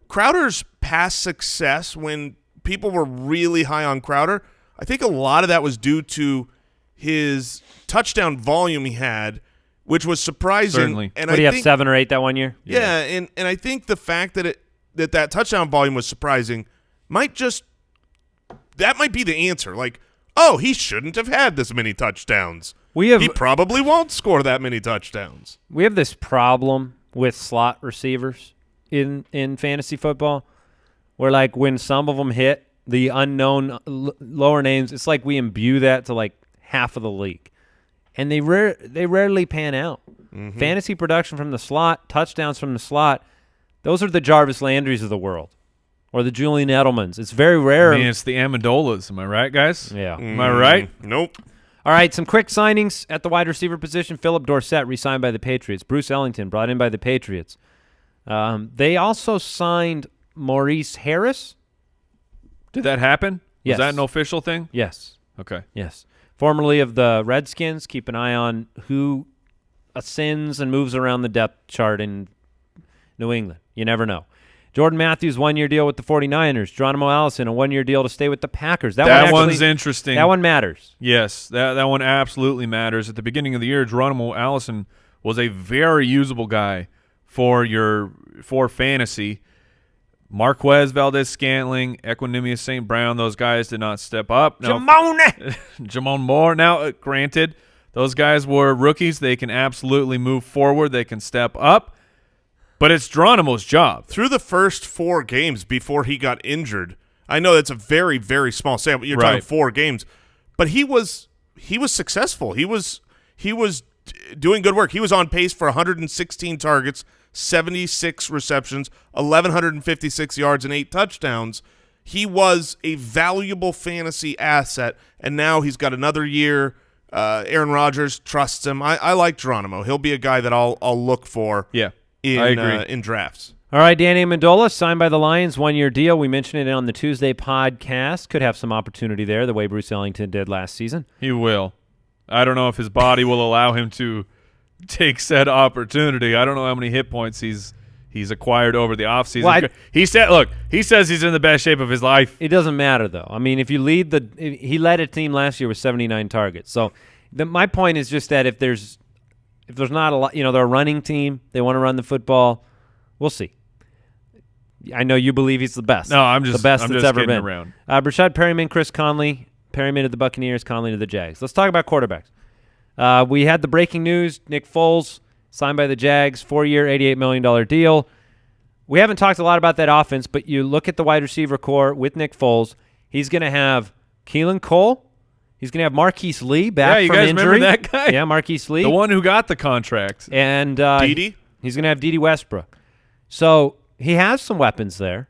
Crowder's past success when people were really high on Crowder, I think a lot of that was due to his touchdown volume he had, which was surprising. Certainly. And did he have 7 or 8 that one year? Yeah, and I think the fact that that touchdown volume was surprising might be the answer. Like, oh, he shouldn't have had this many touchdowns. He probably won't score that many touchdowns. We have this problem with slot receivers in fantasy football where, like, when some of them hit the unknown lower names, it's like we imbue that to, like, half of the league. And they rarely pan out. Mm-hmm. Fantasy production from the slot, touchdowns from the slot, those are the Jarvis Landrys of the world or the Julian Edelmans. It's very rare. I mean, it's the Amendolas. Am I right, guys? Yeah. Am I right? Nope. All right, some quick signings at the wide receiver position. Philip Dorsett re-signed by the Patriots. Bruce Ellington brought in by the Patriots. They also signed Maurice Harris. Did that happen? Yes. Was that an official thing? Yes. Okay. Yes. Formerly of the Redskins. Keep an eye on who ascends and moves around the depth chart in New England. You never know. Jordan Matthews, 1-year deal with the 49ers. Geronimo Allison, a 1-year deal to stay with the Packers. That one's interesting. That one matters. Yes, that one absolutely matters. At the beginning of the year, Geronimo Allison was a very usable guy for fantasy. Marquez Valdez-Scantling, Equanimous St. Brown, those guys did not step up. Jamon Moore. Now, granted, those guys were rookies. They can absolutely move forward. They can step up. But it's Geronimo's job. Through the first 4 games before he got injured, I know that's a very, very small sample. You're talking 4 games. But he was successful. He was doing good work. He was on pace for 116 targets, 76 receptions, 1,156 yards, and 8 touchdowns. He was a valuable fantasy asset, and now he's got another year. Aaron Rodgers trusts him. I like Geronimo. He'll be a guy that I'll look for. Yeah. I agree. In drafts. All right, Danny Amendola signed by the Lions, 1-year deal. We mentioned it on the Tuesday podcast. Could have some opportunity there, the way Bruce Ellington did last season. He will. I don't know if his body will allow him to take said opportunity. I don't know how many hit points he's acquired over the offseason. Well, he says he's in the best shape of his life. It doesn't matter, though. I mean, if you he led a team last year with 79 targets. So my point is just that if there's not a lot, they're a running team. They want to run the football. We'll see. I know you believe he's the best. No, I'm just the best that's ever been around. Brashad Perryman, Chris Conley, Perryman to the Buccaneers, Conley to the Jags. Let's talk about quarterbacks. We had the breaking news. Nick Foles signed by the Jags, 4-year, $88 million deal. We haven't talked a lot about that offense, but you look at the wide receiver core with Nick Foles. He's going to have Keelan Cole. He's going to have Marquise Lee back from injury. Yeah, you guys remember that guy? Yeah, Marquise Lee. The one who got the contract. And Dede? he's going to have Dede Westbrook. So he has some weapons there.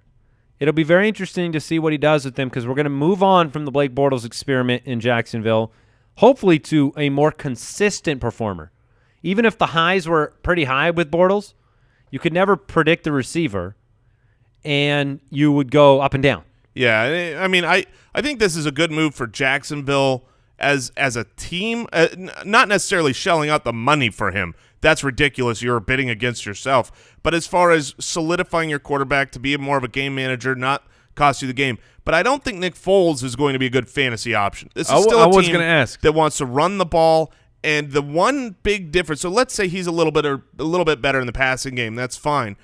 It'll be very interesting to see what he does with them because we're going to move on from the Blake Bortles experiment in Jacksonville, hopefully to a more consistent performer. Even if the highs were pretty high with Bortles, you could never predict the receiver, and you would go up and down. Yeah, I mean, I think this is a good move for Jacksonville as a team, not necessarily shelling out the money for him. That's ridiculous. You're bidding against yourself. But as far as solidifying your quarterback to be more of a game manager, not cost you the game. But I don't think Nick Foles is going to be a good fantasy option. This is still a team that wants to run the ball. And the one big difference, so let's say he's a little bit better in the passing game. That's fine.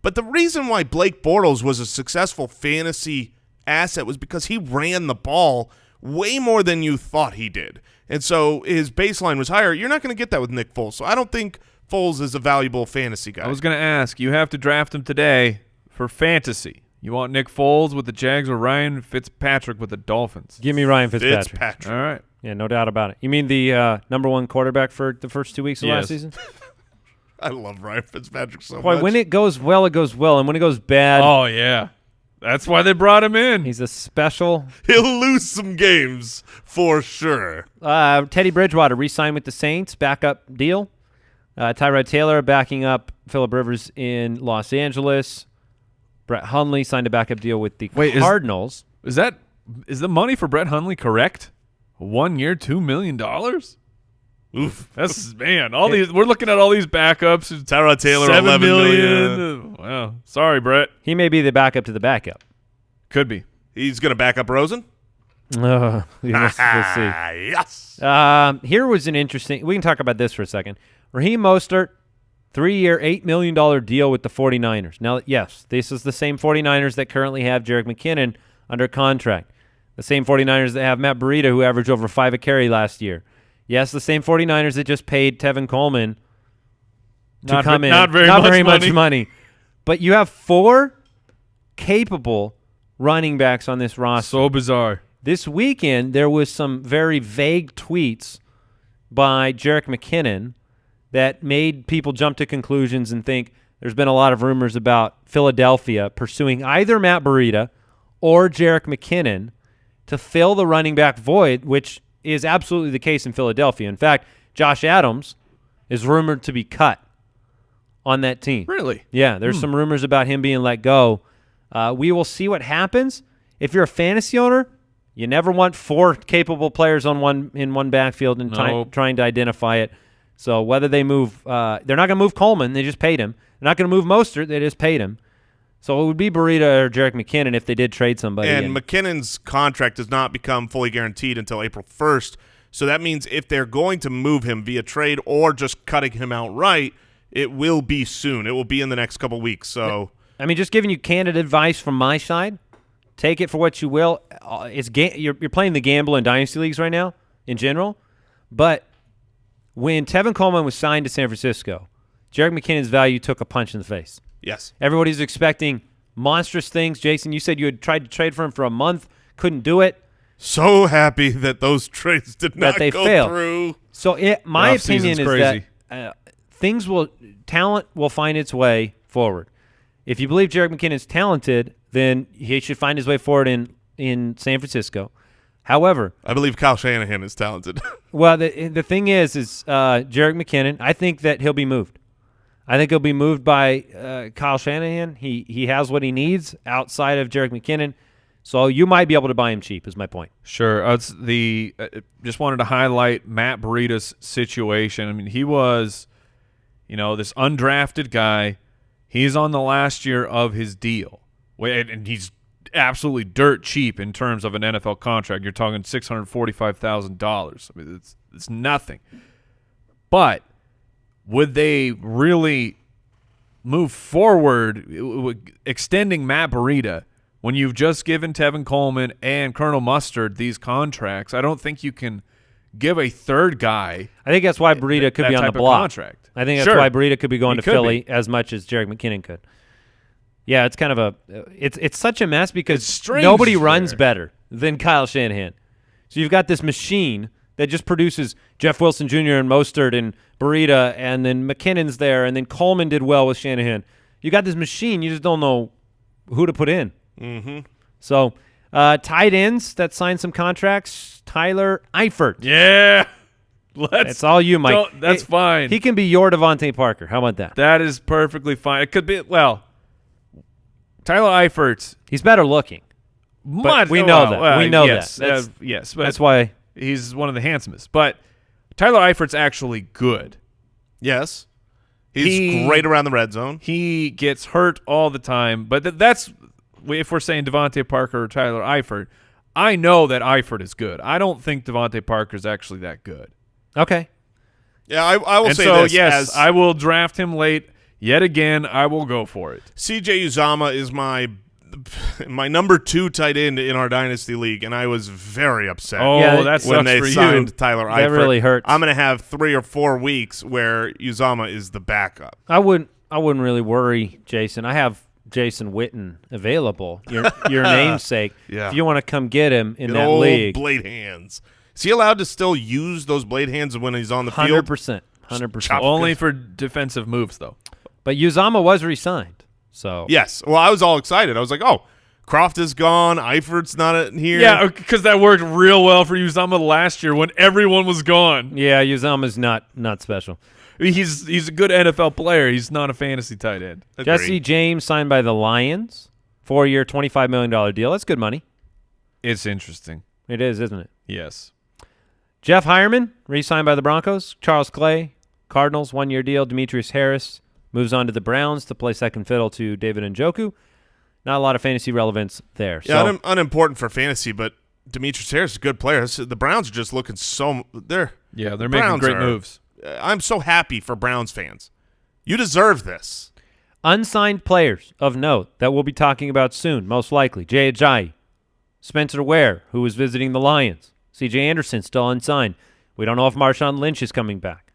But the reason why Blake Bortles was a successful fantasy asset was because he ran the ball way more than you thought he did. And so his baseline was higher. You're not going to get that with Nick Foles. So I don't think Foles is a valuable fantasy guy. I was going to ask, you have to draft him today for fantasy. You want Nick Foles with the Jags or Ryan Fitzpatrick with the Dolphins? Give me Ryan Fitzpatrick. All right. Yeah, no doubt about it. You mean the number one quarterback for the first 2 weeks of last season? I love Ryan Fitzpatrick so Boy, much. when it goes well, it goes well. And when it goes bad, oh, yeah. That's why they brought him in. he's a special. He'll lose some games for sure. Teddy Bridgewater re-signed with the Saints, backup deal. Tyrod Taylor backing up Phillip Rivers in Los Angeles. Brett Hundley signed a backup deal with the Cardinals. Is the money for Brett Hundley correct? 1 year, $2 million? Oof. That's, man, we're looking at all these backups. Tyrod Taylor, $7 $11 million. Wow. Sorry, Brett. He may be the backup to the backup. Could be. He's going to back up Rosen? We'll see. Yes. Here was an interesting – we can talk about this for a second. Raheem Mostert, 3-year, $8 million deal with the 49ers. Now, yes, this is the same 49ers that currently have Jerick McKinnon under contract. The same 49ers that have Matt Breida, who averaged over 5 a carry last year. Yes, the same 49ers that just paid Tevin Coleman to come in. Not very much money. But you have 4 capable running backs on this roster. So bizarre. This weekend, there was some very vague tweets by Jerick McKinnon that made people jump to conclusions and think there's been a lot of rumors about Philadelphia pursuing either Matt Breida or Jerick McKinnon to fill the running back void, which is absolutely the case in Philadelphia. In fact, Josh Adams is rumored to be cut on that team. Really? Yeah, there's some rumors about him being let go. We will see what happens. If you're a fantasy owner, you never want 4 capable players in one backfield and trying to identify it. So whether they move, they're not going to move Coleman. They just paid him. They're not going to move Mostert. They just paid him. So it would be Breida or Jerick McKinnon if they did trade somebody. And McKinnon's contract does not become fully guaranteed until April 1st. So that means if they're going to move him via trade or just cutting him outright, it will be soon. It will be in the next couple weeks. So I mean, just giving you candid advice from my side. Take it for what you will. You're playing the gamble in dynasty leagues right now in general. But when Tevin Coleman was signed to San Francisco, Jerick McKinnon's value took a punch in the face. Yes. Everybody's expecting monstrous things. Jason, you said you had tried to trade for him for a month, couldn't do it. So happy that those trades did not go through. So my opinion is that talent will find its way forward. If you believe Jerick McKinnon's talented, then he should find his way forward in San Francisco. However, I believe Kyle Shanahan is talented. Well, the thing is Jerick McKinnon, I think that he'll be moved. I think he'll be moved by Kyle Shanahan. He has what he needs outside of Jerick McKinnon, so you might be able to buy him cheap is my point. Sure. Just wanted to highlight Matt Breida's situation. I mean, he was, this undrafted guy. He's on the last year of his deal, and he's absolutely dirt cheap in terms of an NFL contract. You're talking $645,000. I mean, it's nothing. But would they really move forward extending Matt Breida when you've just given Tevin Coleman and Colonel Mostert these contracts, I don't think you can give a third guy. I think that's why Breida could be on the block. Contract. I think that's Sure. why Breida could be going to He could Philly as much as Jerick McKinnon could. Yeah, it's kind of it's such a mess because It's strange nobody runs there. better than Kyle Shanahan. So you've got this machine that just produces Jeff Wilson Jr. and Mostert and Breida, and then McKinnon's there, and then Coleman did well with Shanahan. You got this machine. You just don't know who to put in. Mm-hmm. So tight ends that signed some contracts, Tyler Eifert. Yeah. It's all you, Mike. That's fine. He can be your DeVante Parker. How about that? That is perfectly fine. It could be, well, Tyler Eifert. He's better looking. But we know that. We know yes, that. Yes. But That's why he's one of the handsomest. But Tyler Eifert's actually good. Yes. He's great around the red zone. He gets hurt all the time. But that's if we're saying DeVante Parker or Tyler Eifert, I know that Eifert is good. I don't think DeVante Parker is actually that good. Okay. Yeah, I will and say so, this. yes, I will draft him late. Yet again, I will go for it. CJ Uzomah is my number 2 tight end in our dynasty league, and I was very upset. Oh, Yeah, that when sucks they for signed you. Tyler Eifert. That really hurts. I'm going to have 3 or 4 weeks where Uzomah is the backup. I wouldn't really worry, Jason. I have Jason Witten available. Your namesake. Yeah. If you want to come get him in Good that old league. blade hands. Is he allowed to still use those blade hands when he's on the field? 100%. 100%. Chop- Only for defensive moves, though. But Uzomah was re-signed. So Yes. Well, I was all excited. I was like, oh, Croft is gone. Eifert's not here. Yeah, because that worked real well for Uzomah last year when everyone was gone. yeah, Uzomah's not special. I mean, he's a good NFL player. He's not a fantasy tight end. Agreed. Jesse James signed by the Lions, 4-year, $25 million deal. That's good money. It's interesting. It is, isn't it? Yes. Jeff Heuerman, re-signed by the Broncos. Charles Clay, Cardinals, 1-year deal. Demetrius Harris moves on to the Browns to play second fiddle to David Njoku. Not a lot of fantasy relevance there. Yeah, So, unimportant for fantasy, but Demetrius Harris is a good player. The Browns are just looking they're Making Browns great are- moves. I'm so happy for Browns fans. You deserve this. unsigned players of note that we'll be talking about soon, most likely. Jay Ajayi, Spencer Ware, who was visiting the Lions. C.J. Anderson, still unsigned. We don't know if Marshawn Lynch is coming back.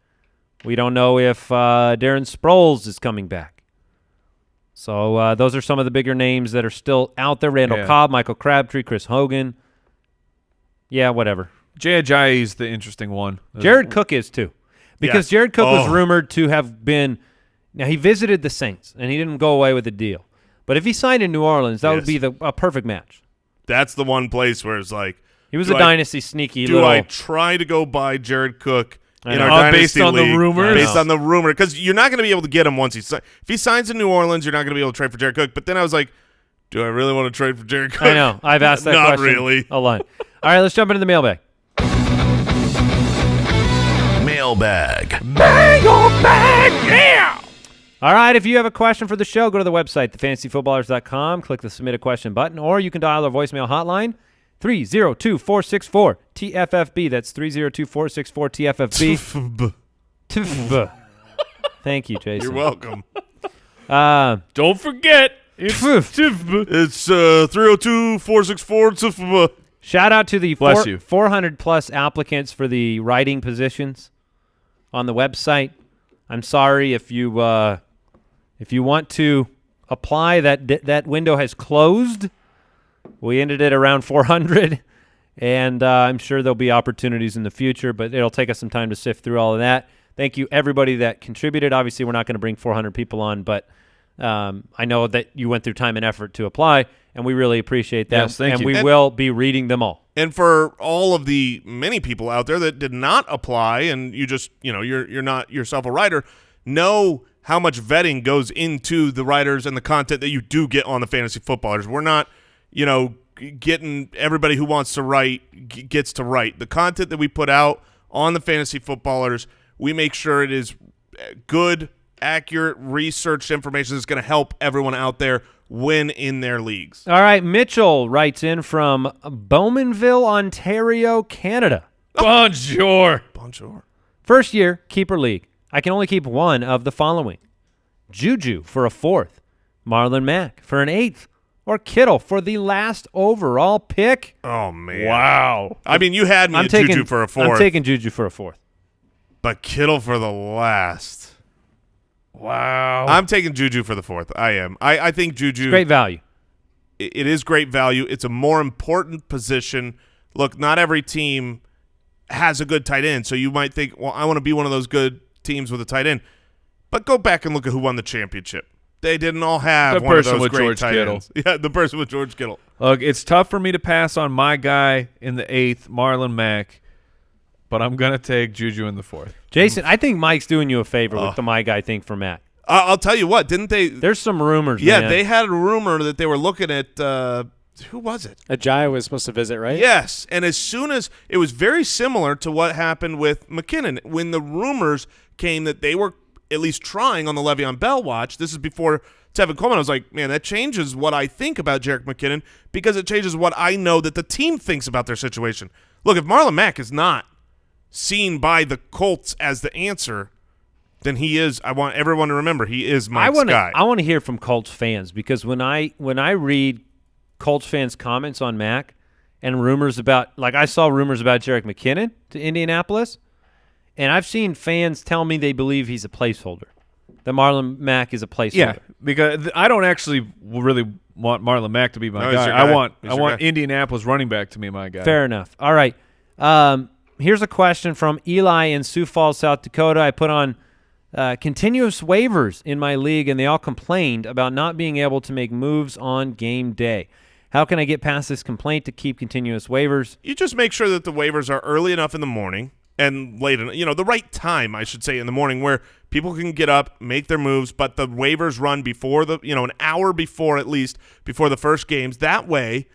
We don't know if Darren Sproles is coming back. So those are some of the bigger names that are still out there. Randall Cobb, Michael Crabtree, Chris Hogan. Yeah, whatever. Jay Ajayi is the interesting one. Jared Cook is too. Because Yes. Jared Cook was Oh. rumored to have been – now he visited the Saints, and he didn't go away with the deal. But if he signed in New Orleans, that would be a perfect match. That's the one place where it's like – He was a dynasty sneaky do little – I try to go buy Jared Cook I in know. our Based dynasty on the league? rumors? Based on the rumor. Because you're not going to be able to get him once if he signs in New Orleans, you're not going to be able to trade for Jared Cook. But then I was like, do I really want to trade for Jared Cook? I know. I've asked that Not question really. a lot. All right, let's jump into the mailbag. Mailbag. All right, if you have a question for the show, go to the website, thefantasyfootballers.com, click the Submit a Question button, or you can dial our voicemail hotline, 302-464-TFFB. That's 302-464-TFFB. Thank you, Jason. You're welcome. Don't forget, it's It's 302-464. Shout out to the Bless you. 400-plus applicants for the writing positions on the website. I'm sorry if you want to apply, that window has closed. We ended it around 400, and I'm sure there'll be opportunities in the future, but it'll take us some time to sift through all of that. Thank you, everybody that contributed. Obviously, we're not going to bring 400 people on, but I know that you went through time and effort to apply, and we really appreciate that. Yes, thank you. We will be reading them all. And for all of the many people out there that did not apply and you just, you're not yourself a writer, know how much vetting goes into the writers and the content that you do get on the Fantasy Footballers. We're not, getting everybody who wants to write gets to write. The content that we put out on the Fantasy Footballers, we make sure it is good, accurate, researched information that's going to help everyone out there win in their leagues. All right, Mitchell writes in from Bowmanville, Ontario, Canada. Bonjour. First year, keeper league. I can only keep one of the following. Juju for a fourth, Marlon Mack for an eighth, or Kittle for the last overall pick? Oh, man. Wow. I mean, you had me at Juju for a 4th. I'm taking Juju for a 4th. But Kittle for the last. Wow. I'm taking Juju for the 4th. I am. I think Juju. It's great value. It is great value. It's a more important position. Look, not every team has a good tight end, so you might think, well, I want to be one of those good teams with a tight end. But go back and look at who won the championship. They didn't all have The one of person those with great George tight Kittle. ends. Yeah, the person with George Kittle. Look, it's tough for me to pass on my guy in the 8th, Marlon Mack, but I'm going to take Juju in the 4th. Jason, I think Mike's doing you a favor with the my guy thing for Matt. I'll tell you what, didn't they? There's some rumors, Yeah, man. they had a rumor that they were looking at who was it? Ajayi was supposed to visit, right? Yes, and as soon as it was very similar to what happened with McKinnon when the rumors came that they were at least trying on the Le'Veon Bell watch. This is before Tevin Coleman. I was like, man, that changes what I think about Jerick McKinnon because it changes what I know that the team thinks about their situation. Look, if Marlon Mack is not seen by the Colts as the answer, then he is. I want everyone to remember he is Mike's guy. I want to hear from Colts fans because when I read Colts fans' comments on Mack and rumors about, like I saw rumors about Jerick McKinnon to Indianapolis, and I've seen fans tell me they believe he's a placeholder, that Marlon Mack is a placeholder. Yeah, because I don't actually really want Marlon Mack to be my guy. I want Indianapolis running back to be my guy. Fair enough. All right. Here's a question from Eli in Sioux Falls, South Dakota. I put on continuous waivers in my league, and they all complained about not being able to make moves on game day. How can I get past this complaint to keep continuous waivers? You just make sure that the waivers are early enough in the morning and late enough, the right time, I should say, in the morning where people can get up, make their moves, but the waivers run before an hour before at least, before the first games. That way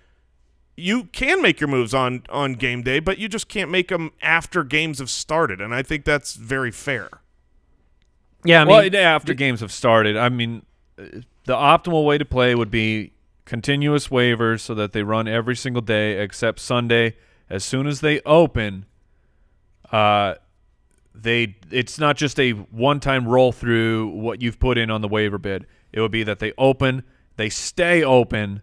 you can make your moves on game day, but you just can't make them after games have started, and I think that's very fair. Yeah, after games have started, I mean, the optimal way to play would be continuous waivers so that they run every single day except Sunday. As soon as they open, it's not just a one-time roll through what you've put in on the waiver bid. It would be that they open, they stay open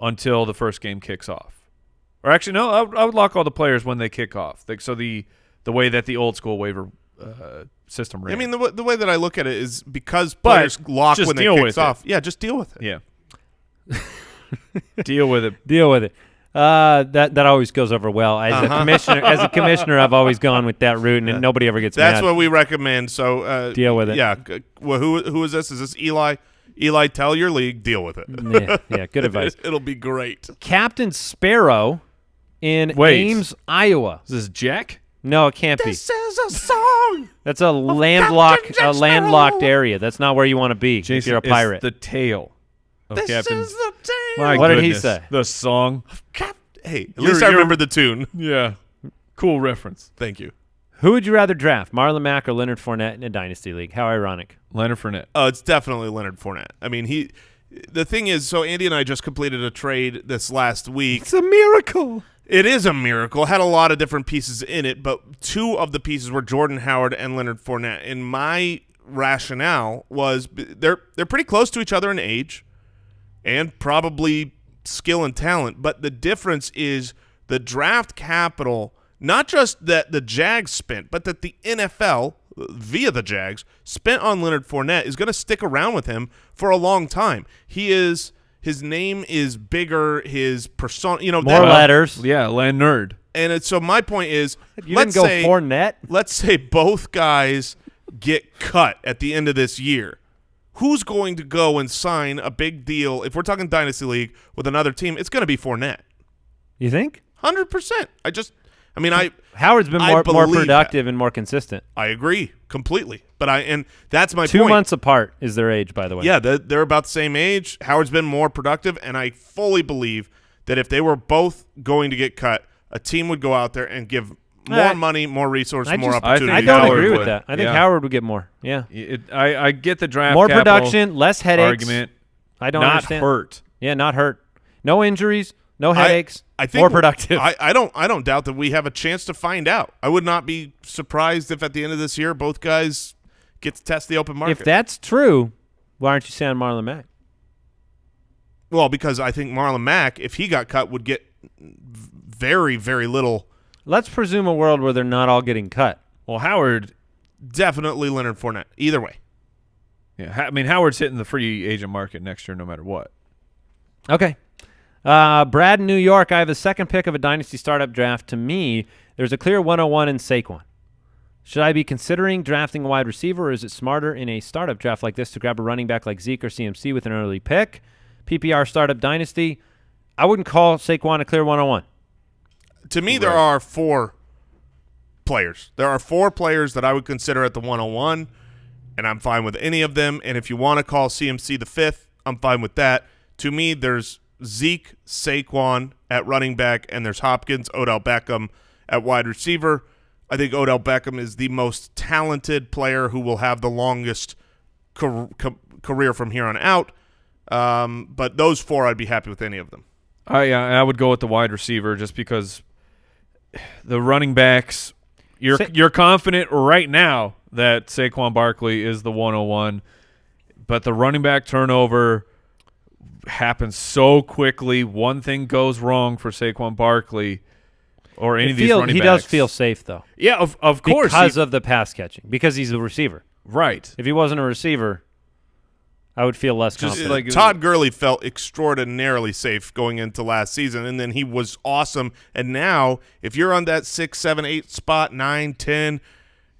until the first game kicks off. Or actually, no, I would lock all the players when they kick off. So the way that the old school waiver system ran. I mean, the way that I look at it is because players lock when they kick off. Yeah, just deal with it. Yeah. Deal with it. Deal with it. That always goes over well. As a commissioner, I've always gone with that route, and nobody ever gets mad. That's what we recommend. So deal with it. Yeah. Well, who is this? Is this Eli? Eli, tell your league, deal with it. Yeah, good advice. It'll be great. Captain Sparrow in Ames, Iowa. Is this Jack? No, it can't be. This is a song. That's a landlocked area. That's not where you want to be if you're a pirate. The tale. This Captain. is the tale. My what goodness. did he say? The song. Hey, at least I remember the tune. Yeah. Cool reference. Thank you. Who would you rather draft, Marlon Mack or Leonard Fournette in a dynasty league? How ironic. Leonard Fournette. Oh, it's definitely Leonard Fournette. I mean, the thing is, so Andy and I just completed a trade this last week. It's a miracle. It is a miracle. It had a lot of different pieces in it, but two of the pieces were Jordan Howard and Leonard Fournette. And my rationale was they're pretty close to each other in age and probably skill and talent, but the difference is the draft capital, not just that the Jags spent, but that the NFL, via the Jags, spent on Leonard Fournette is going to stick around with him for a long time. His name is bigger, his persona, more letters. Yeah, Leonard. And so my point is, you didn't go Fournette? Let's say both guys get cut at the end of this year. Who's going to go and sign a big deal? If we're talking Dynasty League with another team, it's going to be Fournette. You think? 100%. Howard's been more productive and more consistent. I agree completely. And that's my point. 2 months apart is their age, by the way. Yeah, they're about the same age. Howard's been more productive, and I fully believe that if they were both going to get cut, a team would go out there and give more money, more resources, more opportunity. I don't agree with that. I think Howard would get more. Yeah. I get the draft more production, less headaches. Argument. I don't not understand. Hurt. Yeah, not hurt. No injuries, no headaches. I think more productive. I don't doubt that we have a chance to find out. I would not be surprised if at the end of this year both guys get to test the open market. If that's true, why aren't you saying Marlon Mack? Well, because I think Marlon Mack, if he got cut, would get very, very little. Let's presume a world where they're not all getting cut. Well, Howard, definitely Leonard Fournette. Either way. Yeah, I mean, Howard's hitting the free agent market next year no matter what. Okay. Brad in New York, I have the second pick of a dynasty startup draft. To me, there's a clear 101 in Saquon. Should I be considering drafting a wide receiver, or is it smarter in a startup draft like this to grab a running back like Zeke or CMC with an early pick? PPR startup dynasty, I wouldn't call Saquon a clear 101. To me, there are 4 players. There are 4 players that I would consider at the 101, and I'm fine with any of them. And if you want to call CMC the 5th, I'm fine with that. To me, there's Zeke, Saquon at running back, and there's Hopkins, Odell Beckham at wide receiver. I think Odell Beckham is the most talented player who will have the longest career from here on out. But those 4, I'd be happy with any of them. I would go with the wide receiver just because the running backs, you're confident right now that Saquon Barkley is the 101, but the running back turnover happens so quickly. One thing goes wrong for Saquon Barkley or any of these running backs. He does feel safe, though. Yeah, of course. Because of the pass catching, because he's a receiver. Right. If he wasn't a receiver, I would feel less confident. Todd Gurley felt extraordinarily safe going into last season, and then he was awesome. And now, if you're on that 6, 7, 8 spot, 9, 10,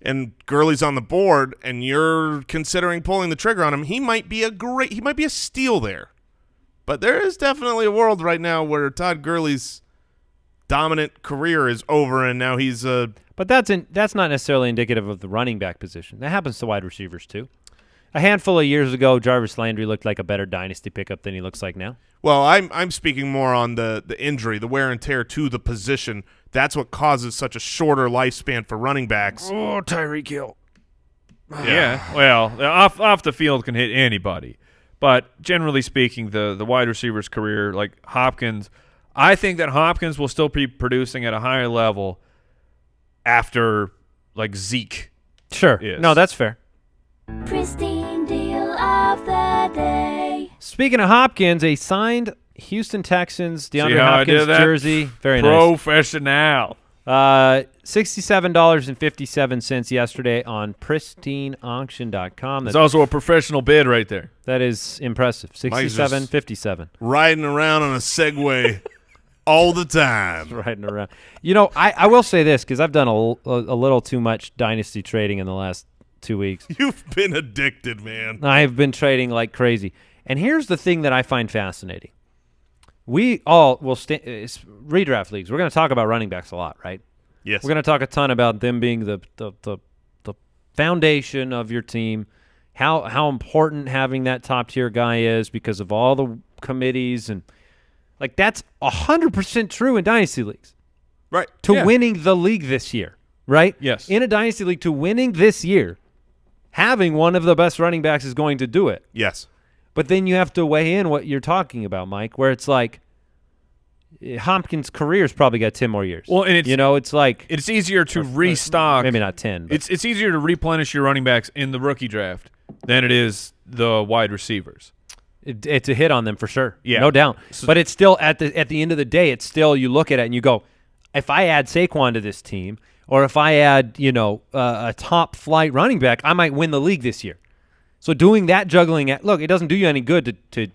and Gurley's on the board, and you're considering pulling the trigger on him, he might be a steal there. But there is definitely a world right now where Todd Gurley's dominant career is over, and now he's But that's not necessarily indicative of the running back position. That happens to wide receivers too. A handful of years ago, Jarvis Landry looked like a better dynasty pickup than he looks like now. Well, I'm speaking more on the injury, the wear and tear to the position. That's what causes such a shorter lifespan for running backs. Oh, Tyreek Hill. Yeah, well, off the field can hit anybody. But generally speaking, the wide receiver's career, like Hopkins, I think that Hopkins will still be producing at a higher level after, like, Zeke. Sure. is. No, that's fair. Pristine deal of the day. Speaking of Hopkins, a signed Houston Texans DeAndre See how I did Hopkins that? jersey. Very nice. Professional. $67.57 yesterday on pristineauction.com. It's also a professional bid right there. That is impressive. $67.57. Riding around on a Segway all the time. Riding around. You know, I will say this because I've done a little too much dynasty trading in the last 2 weeks. You've been addicted, man. I have been trading like crazy. And here's the thing that I find fascinating. We all will redraft leagues. We're going to talk about running backs a lot, right? Yes. We're going to talk a ton about them being the foundation of your team, how important having that top-tier guy is because of all the committees. And like that's 100% true in dynasty leagues. Right. To winning the league this year, right? Yes. In a dynasty league, to winning this year, having one of the best running backs is going to do it. Yes. But then you have to weigh in what you're talking about, Mike, where it's like Hopkins' career's probably got 10 more years. Well, and it's like it's easier to restock. Maybe not 10. But. It's easier to replenish your running backs in the rookie draft than it is the wide receivers. It's a hit on them for sure. Yeah. No doubt. But it's still at the end of the day, it's still you look at it and you go, if I add Saquon to this team, or if I add a top flight running back, I might win the league this year. So doing that juggling, look, it doesn't do you any good to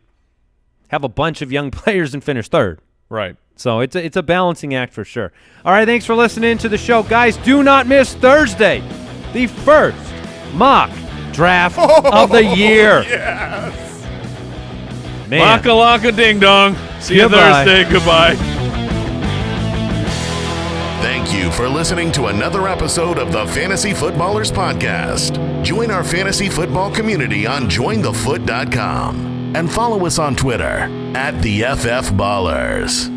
have a bunch of young players and finish third. Right. So it's a balancing act for sure. All right, thanks for listening to the show. Guys, do not miss Thursday, the first mock draft of the year. Yes. Man. Laka ding dong. See you Goodbye. Thursday. Goodbye. Thank you for listening to another episode of the Fantasy Footballers Podcast. Join our fantasy football community on jointhefoot.com and follow us on Twitter @TheFFBallers.